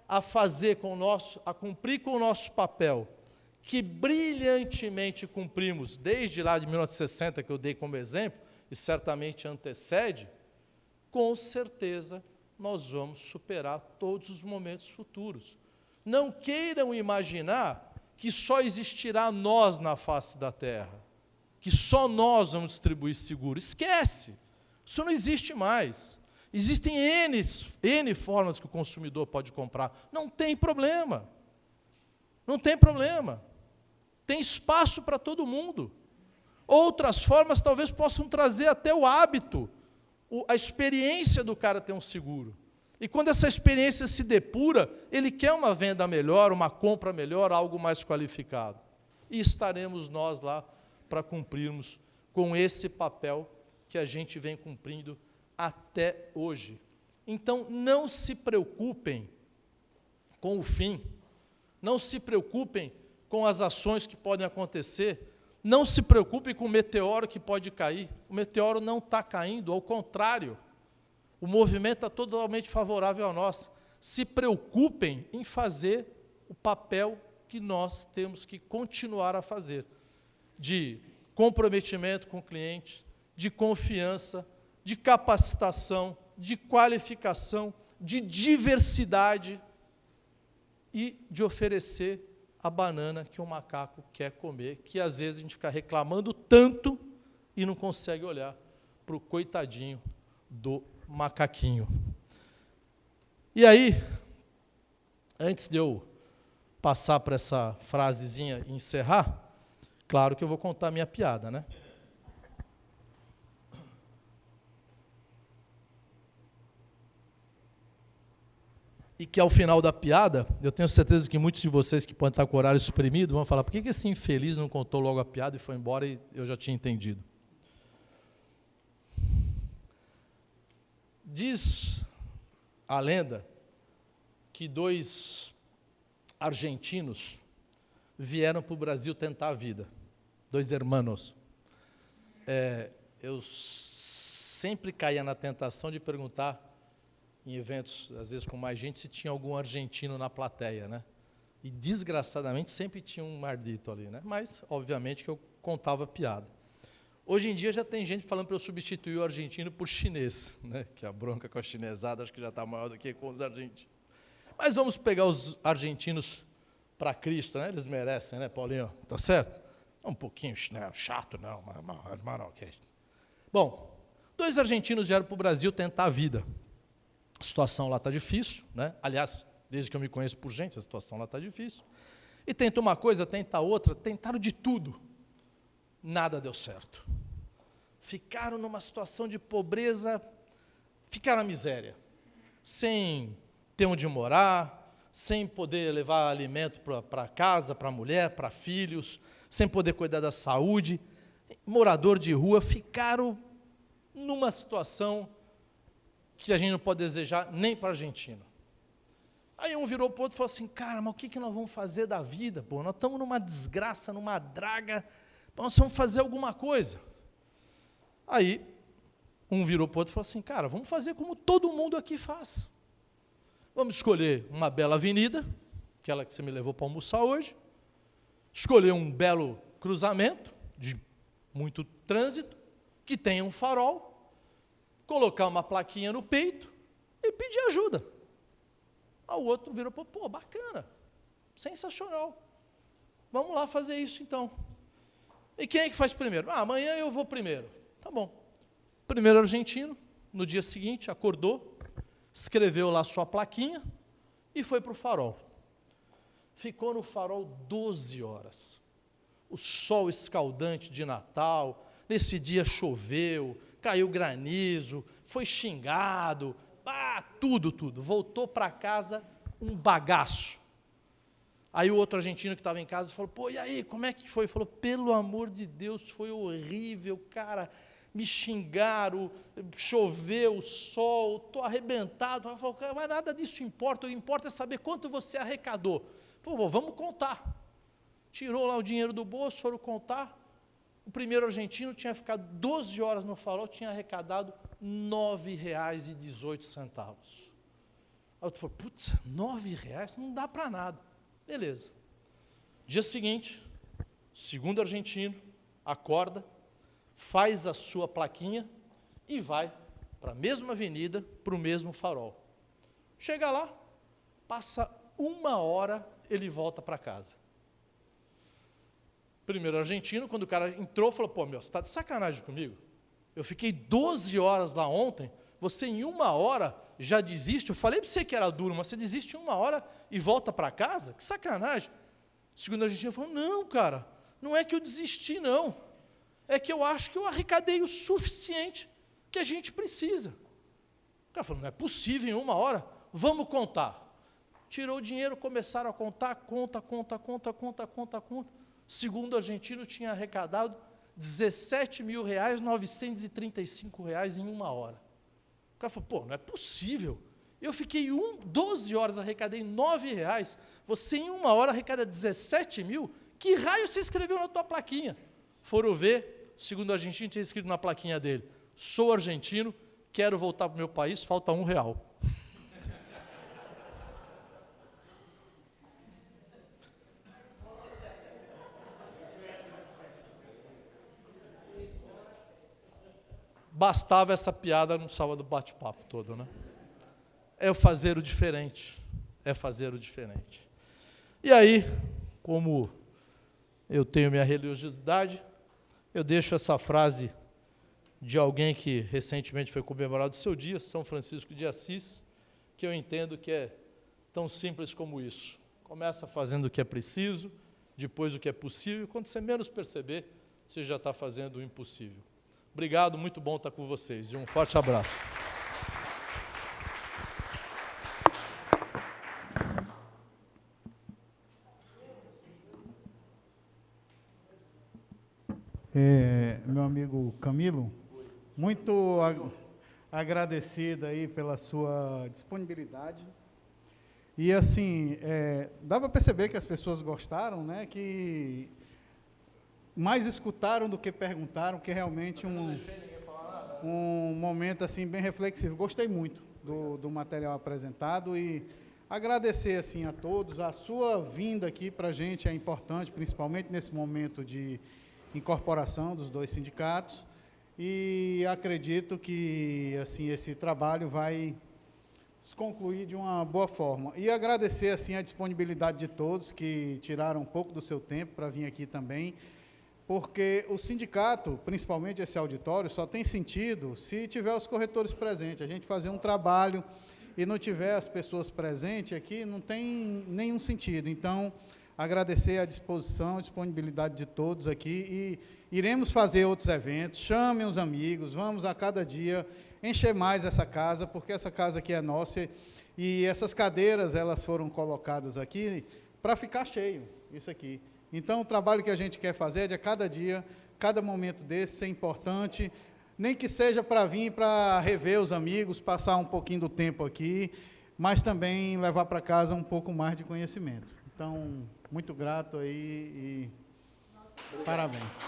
a cumprir com o nosso papel, que brilhantemente cumprimos desde lá de 1960, que eu dei como exemplo, e certamente antecede, com certeza nós vamos superar todos os momentos futuros. Não queiram imaginar que só existirá nós na face da terra, que só nós vamos distribuir seguro. Esquece! Isso não existe mais. Existem N formas que o consumidor pode comprar. Não tem problema. Não tem problema. Tem espaço para todo mundo. Outras formas talvez possam trazer até o hábito, a experiência do cara ter um seguro. E quando essa experiência se depura, ele quer uma venda melhor, uma compra melhor, algo mais qualificado. E estaremos nós lá para cumprirmos com esse papel que a gente vem cumprindo até hoje. Então, não se preocupem com o fim, não se preocupem com as ações que podem acontecer, não se preocupem com o meteoro que pode cair. O meteoro não está caindo, ao contrário, o movimento está totalmente favorável a nós. Se preocupem em fazer o papel que nós temos que continuar a fazer, de comprometimento com o cliente, de confiança, de capacitação, de qualificação, de diversidade e de oferecer a banana que o macaco quer comer, que às vezes a gente fica reclamando tanto e não consegue olhar para o coitadinho do macaquinho. E aí, antes de eu passar para essa frasezinha e encerrar, claro que eu vou contar a minha piada, né? E que ao final da piada, eu tenho certeza que muitos de vocês que podem estar com o horário exprimido vão falar, por que esse infeliz não contou logo a piada e foi embora e eu já tinha entendido? Diz a lenda que 2 argentinos vieram para o Brasil tentar a vida, 2 hermanos. Eu sempre caía na tentação de perguntar, em eventos, às vezes com mais gente, se tinha algum argentino na plateia, né? E, desgraçadamente, sempre tinha um mardito ali, né? Mas, obviamente, que eu contava piada. Hoje em dia já tem gente falando para eu substituir o argentino por chinês, né? Que a bronca com a chinesada acho que já está maior do que com os argentinos. Mas vamos pegar os argentinos para Cristo, né? Eles merecem, né, Paulinho? Tá certo? Um pouquinho chato, não, mas ok. Bom, 2 argentinos vieram para o Brasil tentar a vida. A situação lá está difícil, né? Aliás, desde que eu me conheço por gente, a situação lá está difícil. E tenta uma coisa, tenta outra, tentaram de tudo. nada deu certo. Ficaram numa situação de pobreza, ficaram na miséria, sem ter onde morar, sem poder levar alimento para casa, para a mulher, para filhos, sem poder cuidar da saúde, morador de rua, ficaram numa situação que a gente não pode desejar nem para a Argentina. Aí um virou para o outro e falou assim, cara, mas o que nós vamos fazer da vida? Pô, nós estamos numa desgraça, numa draga, nós vamos fazer alguma coisa. Aí um virou para o outro e falou assim, cara, vamos fazer como todo mundo aqui faz. Vamos escolher uma bela avenida, aquela que você me levou para almoçar hoje, escolher um belo cruzamento, de muito trânsito, que tenha um farol, colocar uma plaquinha no peito e pedir ajuda. Aí o outro virou, pô, bacana, sensacional, vamos lá fazer isso então. E quem é que faz primeiro? Amanhã eu vou primeiro. Tá bom. Primeiro argentino, no dia seguinte, acordou, escreveu lá sua plaquinha e foi para o farol. Ficou no farol 12 horas. O sol escaldante de Natal, nesse dia choveu, caiu granizo, foi xingado, tudo. Voltou para casa um bagaço. Aí o outro argentino que estava em casa falou, pô, e aí, como é que foi? Ele falou, pelo amor de Deus, foi horrível, cara, me xingaram, choveu, sol, estou arrebentado. Ele falou, mas nada disso importa, o que importa é saber quanto você arrecadou. Pô, vamos contar. Tirou lá o dinheiro do bolso, foram contar. O primeiro argentino tinha ficado 12 horas no farol, tinha arrecadado R$ 9,18. Aí o outro falou, putz, R$ 9,00? Não dá para nada. Beleza. Dia seguinte, o segundo argentino acorda, faz a sua plaquinha e vai para a mesma avenida, para o mesmo farol. Chega lá, passa 1 hora, ele volta para casa. Primeiro argentino, quando o cara entrou, falou, pô, meu, você está de sacanagem comigo? Eu fiquei 12 horas lá ontem, você em 1 hora já desiste? Eu falei para você que era duro, mas você desiste em 1 hora e volta para casa? Que sacanagem. O segundo argentino falou, não, cara, não é que eu desisti, não. É que eu acho que eu arrecadei o suficiente que a gente precisa. O cara falou, não é possível em 1 hora, vamos contar. Tirou o dinheiro, começaram a contar, conta. Segundo argentino tinha arrecadado R$ 17.935 em 1 hora. O cara falou, pô, não é possível. Eu fiquei 12 horas, arrecadei R$ 9,00, você em 1 hora arrecada 17 mil? Que raio você escreveu na tua plaquinha? Foram ver, segundo o argentino tinha escrito na plaquinha dele, sou argentino, quero voltar para o meu país, falta R$ 1. Bastava essa piada, não precisava do bate-papo todo, né? É o fazer o diferente, E aí, como eu tenho minha religiosidade, eu deixo essa frase de alguém que recentemente foi comemorado o seu dia, São Francisco de Assis, que eu entendo que é tão simples como isso. Começa fazendo o que é preciso, depois o que é possível, e quando você menos perceber, você já está fazendo o impossível. Obrigado, muito bom estar com vocês, e um forte abraço. Meu amigo Camilo, muito agradecido aí pela sua disponibilidade. E assim, dá para perceber que as pessoas gostaram, né? Que mais escutaram do que perguntaram, que realmente um momento assim bem reflexivo. Gostei muito do material apresentado e agradecer assim a todos. A sua vinda aqui para a gente é importante, principalmente nesse momento de incorporação dos 2 sindicatos, e acredito que assim esse trabalho vai se concluir de uma boa forma. E agradecer assim a disponibilidade de todos que tiraram um pouco do seu tempo para vir aqui também, porque o sindicato, principalmente esse auditório, só tem sentido se tiver os corretores presentes. A gente fazer um trabalho e não tiver as pessoas presentes aqui, não tem nenhum sentido. Então, agradecer a disposição, a disponibilidade de todos aqui e iremos fazer outros eventos. Chamem os amigos, vamos a cada dia encher mais essa casa, porque essa casa aqui é nossa e essas cadeiras, elas foram colocadas aqui para ficar cheio, isso aqui. Então, o trabalho que a gente quer fazer é de a cada dia, cada momento desse ser importante, nem que seja para vir para rever os amigos, passar um pouquinho do tempo aqui, mas também levar para casa um pouco mais de conhecimento. Então, muito grato aí e parabéns.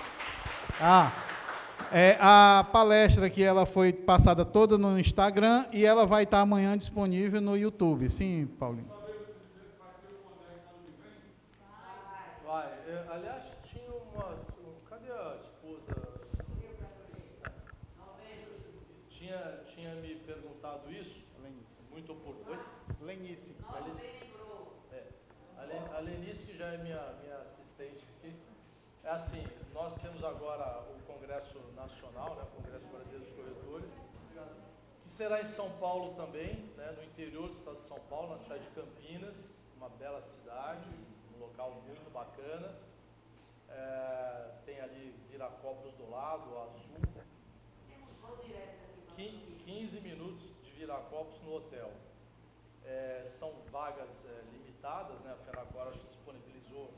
A palestra aqui, ela foi passada toda no Instagram e ela vai estar amanhã disponível no YouTube. Sim, Paulinho? Vai. Aliás, tinha umas... Cadê a esposa? Tinha me perguntado isso. Muito oportuno. Lenice. A Lenice, que já é minha assistente aqui. É assim, nós temos agora o Congresso Nacional, né, o Congresso Brasileiro dos Corretores, que será em São Paulo também, né, no interior do estado de São Paulo, na cidade de Campinas, uma bela cidade, um local muito bacana. Tem ali Viracopos do Lago, Azul. 15 minutos de Viracopos no hotel. São vagas limitadas, né? A FENACOR acho que disponibilizou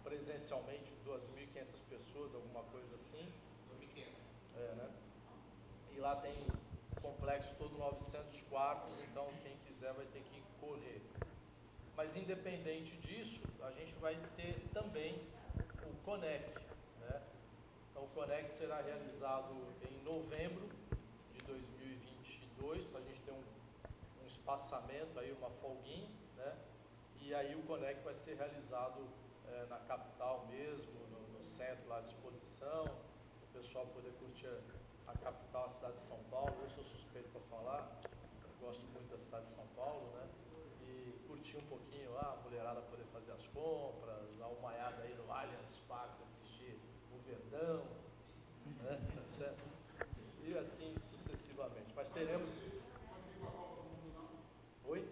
presencialmente 2.500 pessoas, alguma coisa assim. 2.500. Né? E lá tem complexo todo 900 quartos, então quem quiser vai ter que correr. Mas independente disso, a gente vai ter também o CONEC, né? Então o CONEC será realizado em novembro de 2022, para a gente ter um espaçamento, aí, uma folguinha, né? E aí o CONEC vai ser realizado na capital mesmo, no centro lá à disposição, o pessoal poder curtir a capital, a cidade de São Paulo. Eu sou suspeito para falar, gosto muito da cidade de São Paulo, né? E curtir um pouquinho lá, a mulherada poder fazer as compras, dar uma olhada aí no Allianz Parque, assistir o Verdão, né? Certo? E assim sucessivamente. Mas teremos... Oi?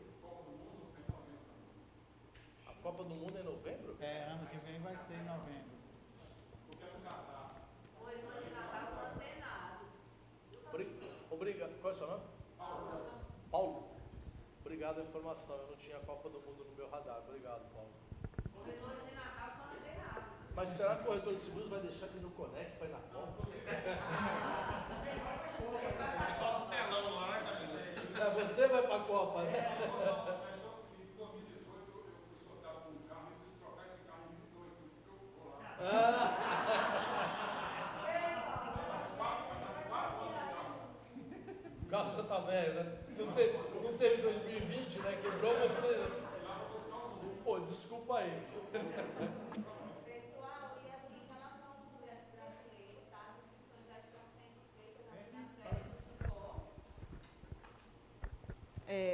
A Copa do Mundo é em novembro? Ano que vem vai ser em novembro. Obrigado. Qual é o seu nome? Paulo. Obrigado pela informação. Eu não tinha a Copa do Mundo no meu radar. Obrigado, Paulo. Corretor de Natal só não tem nada. Mas será que o corretor de seguros vai deixar aqui no Conect para ir na Copa? Você vai para a Copa, né? O carro já está velho, né? Não teve 2020, né? Quebrou você, né? Pô, desculpa aí. Pessoal, e assim, em relação ao Congresso Brasileiro, tá? As inscrições já estão sendo feitas aqui na sede do SINCOR.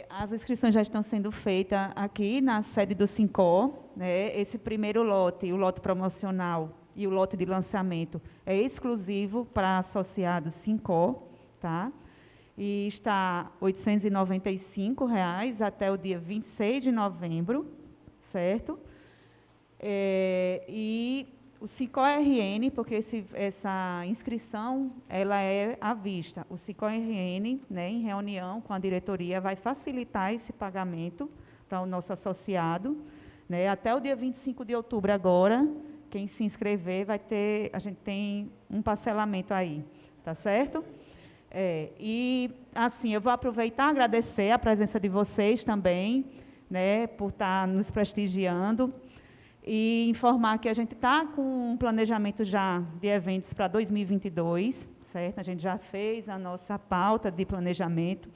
As inscrições já estão sendo feitas aqui na sede do SINCOR, né? Esse primeiro lote, o lote promocional e o lote de lançamento, é exclusivo para associados SINCOR, tá? E está R$ 895 até o dia 26 de novembro, certo? E o SINCOR-RN, porque essa inscrição ela é à vista. O SINCOR-RN, né, em reunião com a diretoria, vai facilitar esse pagamento para o nosso associado, né? Até o dia 25 de outubro agora, quem se inscrever vai ter, a gente tem um parcelamento aí, tá certo? E, assim, eu vou aproveitar e agradecer a presença de vocês também, né, por estar nos prestigiando, e informar que a gente está com um planejamento já de eventos para 2022, certo? A gente já fez a nossa pauta de planejamento.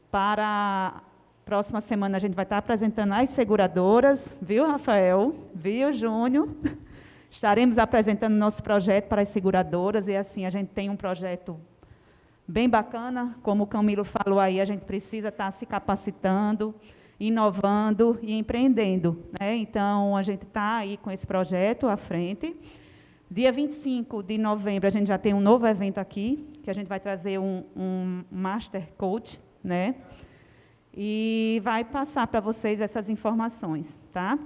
Para a próxima semana, a gente vai estar apresentando as seguradoras, viu, Rafael? Viu, Júnior? Estaremos apresentando nosso projeto para as seguradoras, e, assim, a gente tem um projeto bem bacana, como o Camilo falou aí, a gente precisa estar se capacitando, inovando e empreendendo, né? Então, a gente está aí com esse projeto à frente. Dia 25 de novembro, a gente já tem um novo evento aqui, que a gente vai trazer um Master Coach, né? e vai passar para vocês essas informações, tá?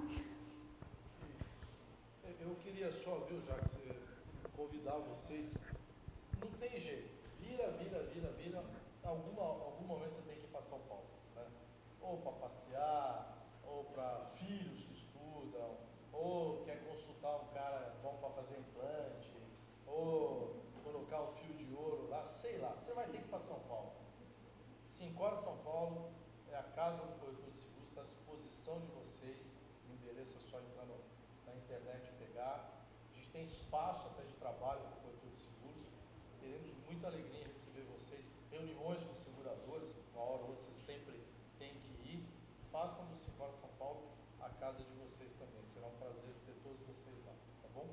Eu queria só, viu, já que você convidar vocês, não tem jeito, vira, algum momento você tem que ir para São Paulo, né? Ou para passear, ou para filhos que estudam, ou quer consultar um cara bom para fazer implante, ou colocar um fio de ouro lá, sei lá, você vai ter que ir para São Paulo. Sincor São Paulo é a casa do corretor de seguros, está à disposição de vocês, o endereço é só entrar na internet e pegar. A gente tem espaço até de trabalho com o corretor de seguros, teremos muita alegria em receber vocês, reuniões com seguradoras, uma hora ou outra você sempre tem que ir, façam do Sincor São Paulo a casa de vocês também, será um prazer ter todos vocês lá, tá bom?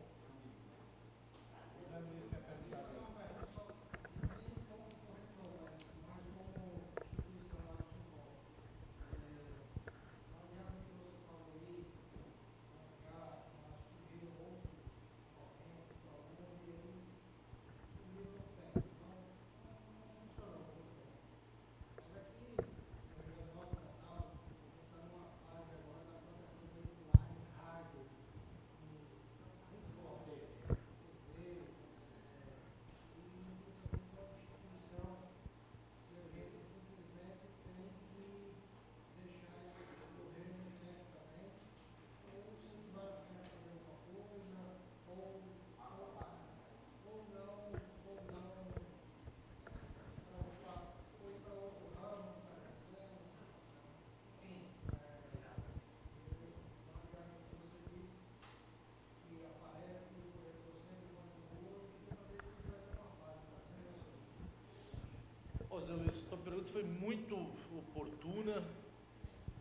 Ô Zé Luiz, sua pergunta foi muito oportuna,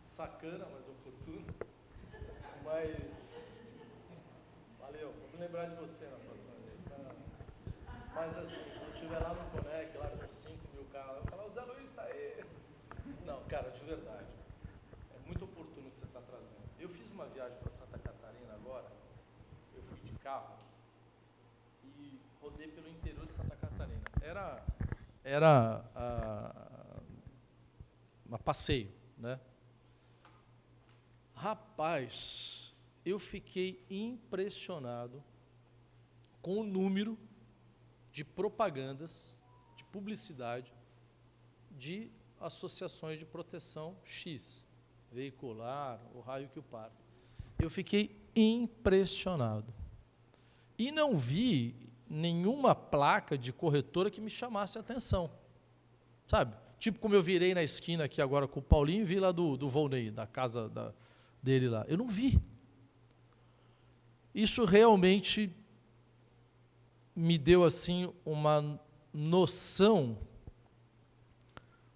sacana, mas oportuna. Mas, valeu, vou me lembrar de você na próxima vez. Tá? Mas assim, quando eu estiver lá no Conec, lá com 5.000 caras, eu vou falar, o Zé Luiz está aí. Não, cara, de verdade, é muito oportuno o que você está trazendo. Eu fiz uma viagem para Santa Catarina agora, eu fui de carro e rodei pelo interior de Santa Catarina. Era a passeio, né? Rapaz, eu fiquei impressionado com o número de propagandas, de publicidade, de associações de proteção X, veicular, o raio que o parta. Eu fiquei impressionado. E não vi nenhuma placa de corretora que me chamasse a atenção, sabe? Tipo como eu virei na esquina aqui agora com o Paulinho e vi lá do Volney, da casa dele lá. Eu não vi. Isso realmente me deu assim uma noção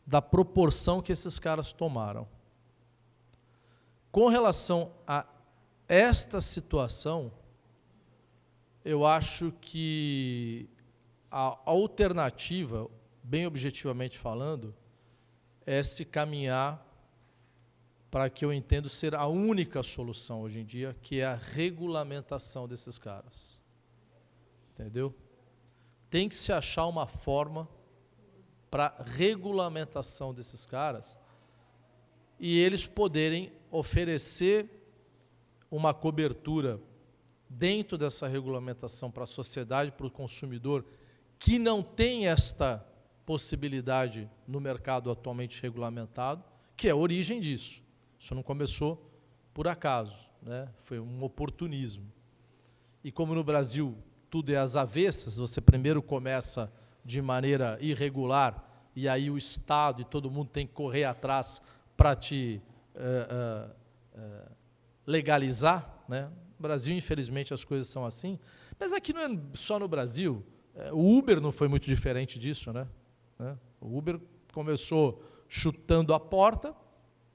da proporção que esses caras tomaram. Com relação a esta situação, eu acho que a alternativa, bem objetivamente falando, é se caminhar para que eu entendo ser a única solução hoje em dia, que é a regulamentação desses caras. Entendeu? Tem que se achar uma forma para regulamentação desses caras e eles poderem oferecer uma cobertura dentro dessa regulamentação para a sociedade, para o consumidor, que não tem esta possibilidade no mercado atualmente regulamentado, que é a origem disso. Isso não começou por acaso, né? Foi um oportunismo. E como no Brasil tudo é às avessas, você primeiro começa de maneira irregular, e aí o Estado e todo mundo tem que correr atrás para te legalizar, né? No Brasil, infelizmente, as coisas são assim. Mas aqui não é só no Brasil. O Uber não foi muito diferente disso, né? O Uber começou chutando a porta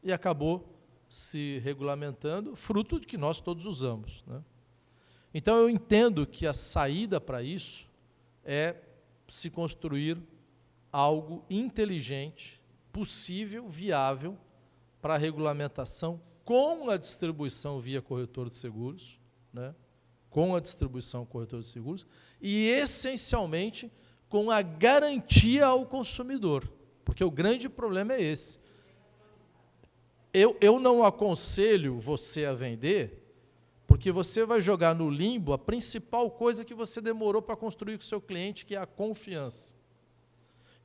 e acabou se regulamentando, fruto de que nós todos usamos, né? Então, eu entendo que a saída para isso é se construir algo inteligente, possível, viável, para a regulamentação com a distribuição via corretor de seguros, né? Com a distribuição corretor de seguros, e, essencialmente, com a garantia ao consumidor, porque o grande problema é esse. Eu não aconselho você a vender, porque você vai jogar no limbo a principal coisa que você demorou para construir com o seu cliente, que é a confiança.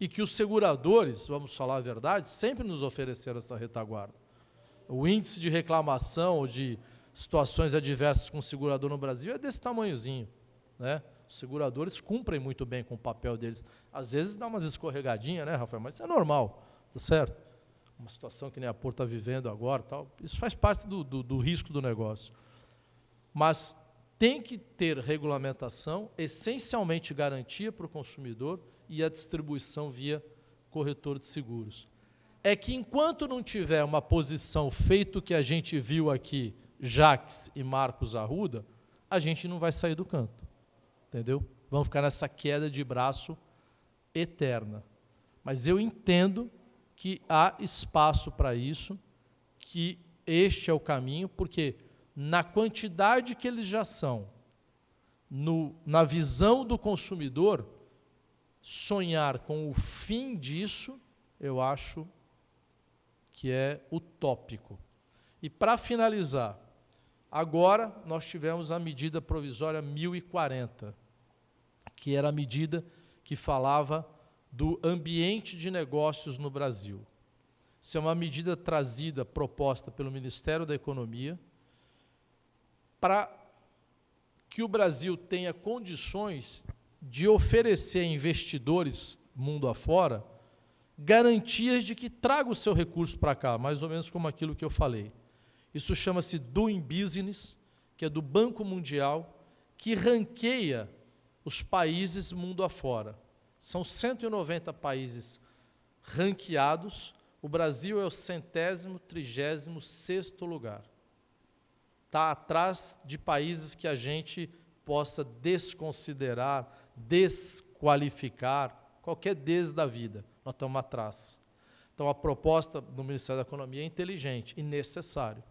E que os seguradores, vamos falar a verdade, sempre nos ofereceram essa retaguarda. O índice de reclamação ou de situações adversas com o segurador no Brasil é desse tamanhozinho, né? Os seguradores cumprem muito bem com o papel deles. Às vezes dá umas escorregadinhas, né, Rafael? Mas isso é normal, tá certo? Uma situação que nem a Porto está vivendo agora, tal, isso faz parte do risco do negócio. Mas tem que ter regulamentação, essencialmente garantia para o consumidor e a distribuição via corretor de seguros. É que enquanto não tiver uma posição feito o que a gente viu aqui, Jacques e Marcos Arruda, a gente não vai sair do canto, entendeu? Vamos ficar nessa queda de braço eterna. Mas eu entendo que há espaço para isso, que este é o caminho, porque na quantidade que eles já são, na visão do consumidor, sonhar com o fim disso, eu acho que é utópico. E para finalizar, agora nós tivemos a medida provisória 1040, que era a medida que falava do ambiente de negócios no Brasil. Isso é uma medida trazida, proposta pelo Ministério da Economia, para que o Brasil tenha condições de oferecer a investidores, mundo afora, garantias de que traga o seu recurso para cá, mais ou menos como aquilo que eu falei. Isso chama-se Doing Business, que é do Banco Mundial, que ranqueia os países mundo afora. São 190 países ranqueados, o Brasil é o 136º lugar. Está atrás de países que a gente possa desconsiderar, desqualificar, qualquer des da vida, nós estamos atrás. Então, a proposta do Ministério da Economia é inteligente e necessário.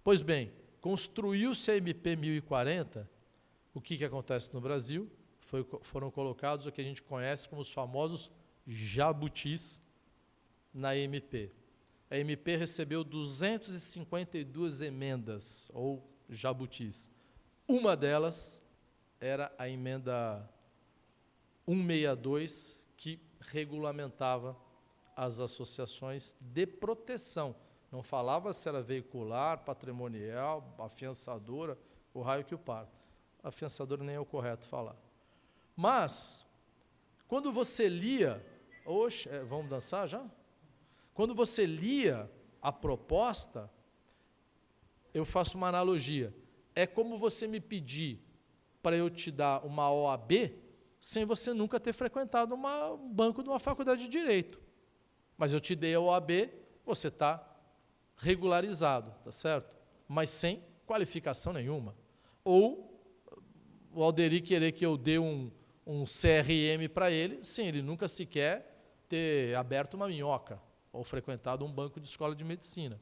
Pois bem, construiu-se a MP 1040, o que acontece no Brasil? Foram colocados o que a gente conhece como os famosos jabutis na MP. A MP recebeu 252 emendas, ou jabutis. Uma delas era a emenda 162, que regulamentava as associações de proteção. Não falava se era veicular, patrimonial, afiançadora, o raio que o parta. Afiançadora nem é o correto falar. Mas, quando você lia... vamos dançar já? Quando você lia a proposta, eu faço uma analogia. É como você me pedir para eu te dar uma OAB sem você nunca ter frequentado um banco de uma faculdade de Direito. Mas eu te dei a OAB, você está regularizado, tá certo? Mas sem qualificação nenhuma. Ou o Alderi querer que eu dê um CRM para ele, sem ele nunca sequer ter aberto uma minhoca ou frequentado um banco de escola de medicina.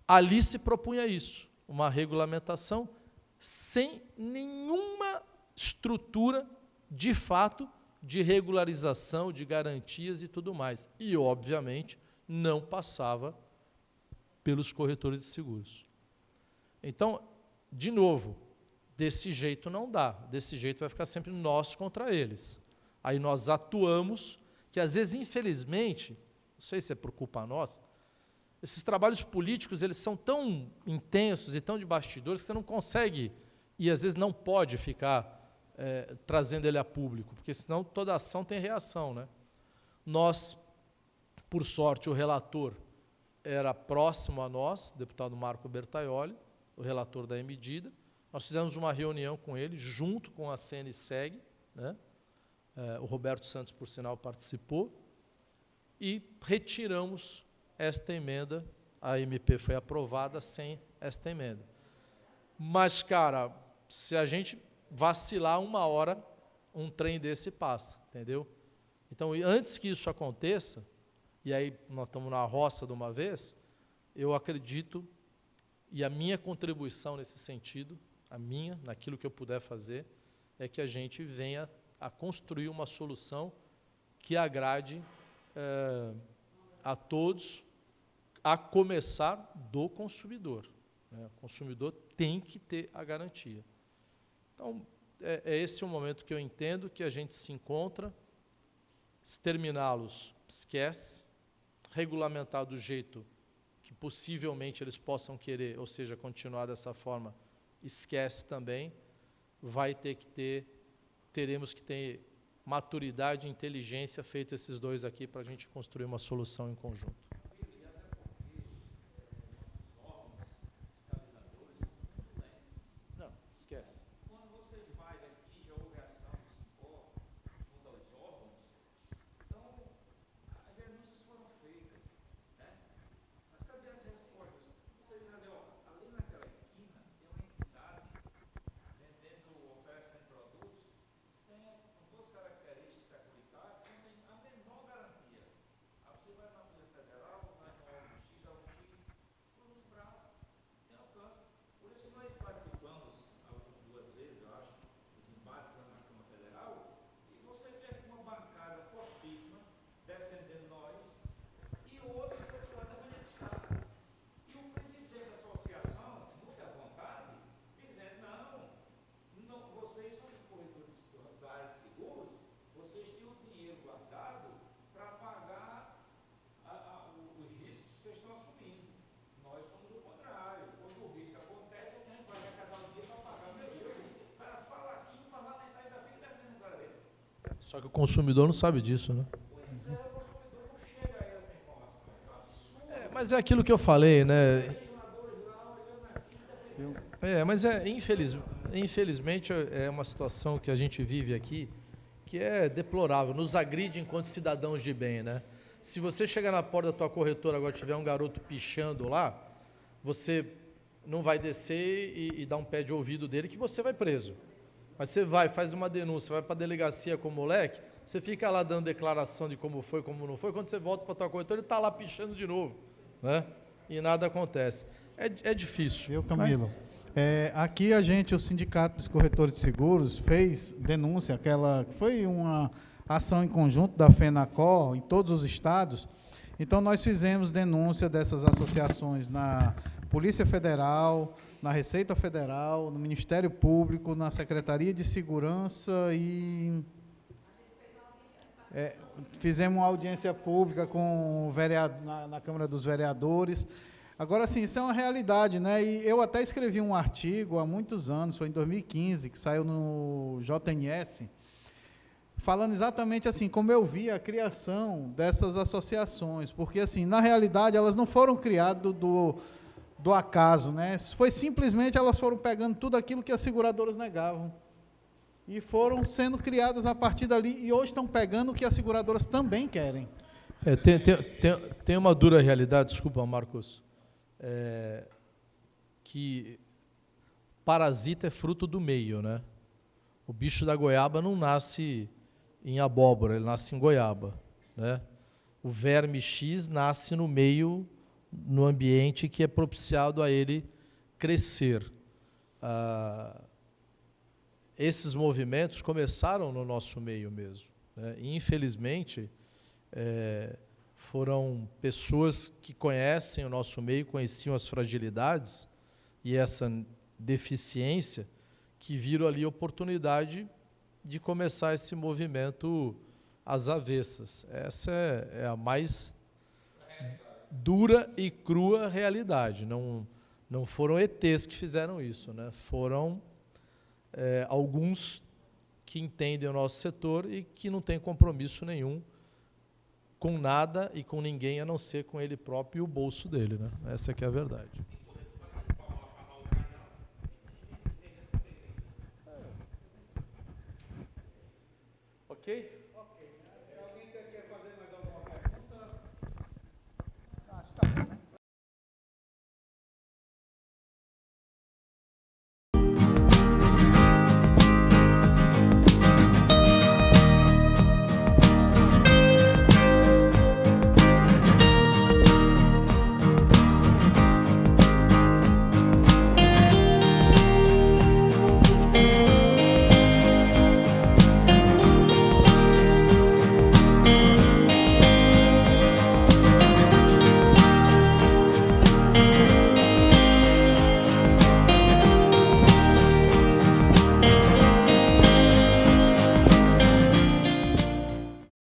Ali se propunha isso, uma regulamentação sem nenhuma estrutura, de fato, de regularização, de garantias e tudo mais. E, obviamente, não passava pelos corretores de seguros. Então, de novo, desse jeito não dá. Desse jeito vai ficar sempre nós contra eles. Aí nós atuamos, que às vezes, infelizmente, não sei se é por culpa nossa, esses trabalhos políticos, eles são tão intensos e tão de bastidores que você não consegue, e às vezes não pode ficar trazendo ele a público, porque senão toda ação tem reação, né? Nós, por sorte, o relator era próximo a nós, o deputado Marco Bertaioli, o relator da medida. Nós fizemos uma reunião com ele, junto com a CNSEG, né? O Roberto Santos, por sinal, participou, e retiramos esta emenda. A MP foi aprovada sem esta emenda. Mas, cara, se a gente vacilar uma hora, um trem desse passa, entendeu? Então, antes que isso aconteça, e aí nós estamos na roça de uma vez, eu acredito, e a minha contribuição nesse sentido, naquilo que eu puder fazer, é que a gente venha a construir uma solução que agrade a todos, a começar do consumidor, né? O consumidor tem que ter a garantia. Então, é esse o momento que eu entendo que a gente se encontra. Exterminá-los, esquece. Regulamentar do jeito que possivelmente eles possam querer, ou seja, continuar dessa forma, esquece também. Teremos que ter maturidade e inteligência feito esses dois aqui para a gente construir uma solução em conjunto. Não, esquece. Quando você faz aqui, já houve ação do SINCOR junto aos órgãos, então as denúncias foram feitas, né? Mas cadê as respostas? Você diz ali, ó, ali naquela esquina tem uma entidade vendendo, oferecendo produtos com todas as características securitárias, sem a menor garantia. Aí você vai na Polícia Federal, vai no órgão X, órgão X, cruza os braços, tem alcance. Por isso nós participamos duas vezes, eu acho, dos embates lá na Câmara Federal, e você vê aqui uma bancada fortíssima defendendo nós, e o outro do outro lado defendendo os caras. E o presidente da associação, muito à vontade, dizendo, não, vocês são corretores da área de seguros, vocês têm o dinheiro guardado para pagar os riscos que vocês estão assumindo. Nós somos o contrário. Quando o risco acontece, eu tenho que pagar cada dia para pagar. Meu Deus, o cara fala aqui, o parlamentar ainda fica defendendo um cara desse. Só que o consumidor não sabe disso, né? Pois é, o consumidor não chega a essa informação. É um absurdo. Mas é aquilo que eu falei, né? Os legisladores lá olhando aqui, defendendo. Mas infelizmente é uma situação que a gente vive aqui que é deplorável, nos agride enquanto cidadãos de bem, né? Se você chegar na porta da tua corretora agora tiver um garoto pichando lá, você não vai descer e dar um pé de ouvido dele que você vai preso. Mas você vai, faz uma denúncia, vai para a delegacia com o moleque, você fica lá dando declaração de como foi, como não foi, quando você volta para a tua corretora, ele está lá pichando de novo, né? E nada acontece. É difícil. Viu, Camilo? Aqui o Sindicato dos Corretores de Seguros fez denúncia, foi uma ação em conjunto da FENACOR em todos os estados. Então, nós fizemos denúncia dessas associações na Polícia Federal, na Receita Federal, no Ministério Público, na Secretaria de Segurança e... fizemos uma audiência pública com o vereador, na Câmara dos Vereadores. Agora, sim, isso é uma realidade, né? E eu até escrevi um artigo há muitos anos, foi em 2015, que saiu no JNS, falando exatamente assim, como eu vi a criação dessas associações, porque, assim, na realidade, elas não foram criadas do acaso, né? Foi simplesmente, elas foram pegando tudo aquilo que as seguradoras negavam, e foram sendo criadas a partir dali, e hoje estão pegando o que as seguradoras também querem. Tem uma dura realidade, desculpa, Marcos, que parasita é fruto do meio, né? O bicho da goiaba não nasce em abóbora, ele nasce em goiaba, né? O verme X nasce no meio, no ambiente que é propiciado a ele crescer. Esses movimentos começaram no nosso meio mesmo, né? E, infelizmente, foram pessoas que conhecem o nosso meio, conheciam as fragilidades e essa deficiência, que viram ali a oportunidade de começar esse movimento às avessas. Essa é a mais dura e crua realidade. Não foram ETs que fizeram isso, né? Foram alguns que entendem o nosso setor e que não têm compromisso nenhum com nada e com ninguém, a não ser com ele próprio e o bolso dele, né? Essa que é a verdade. Ok?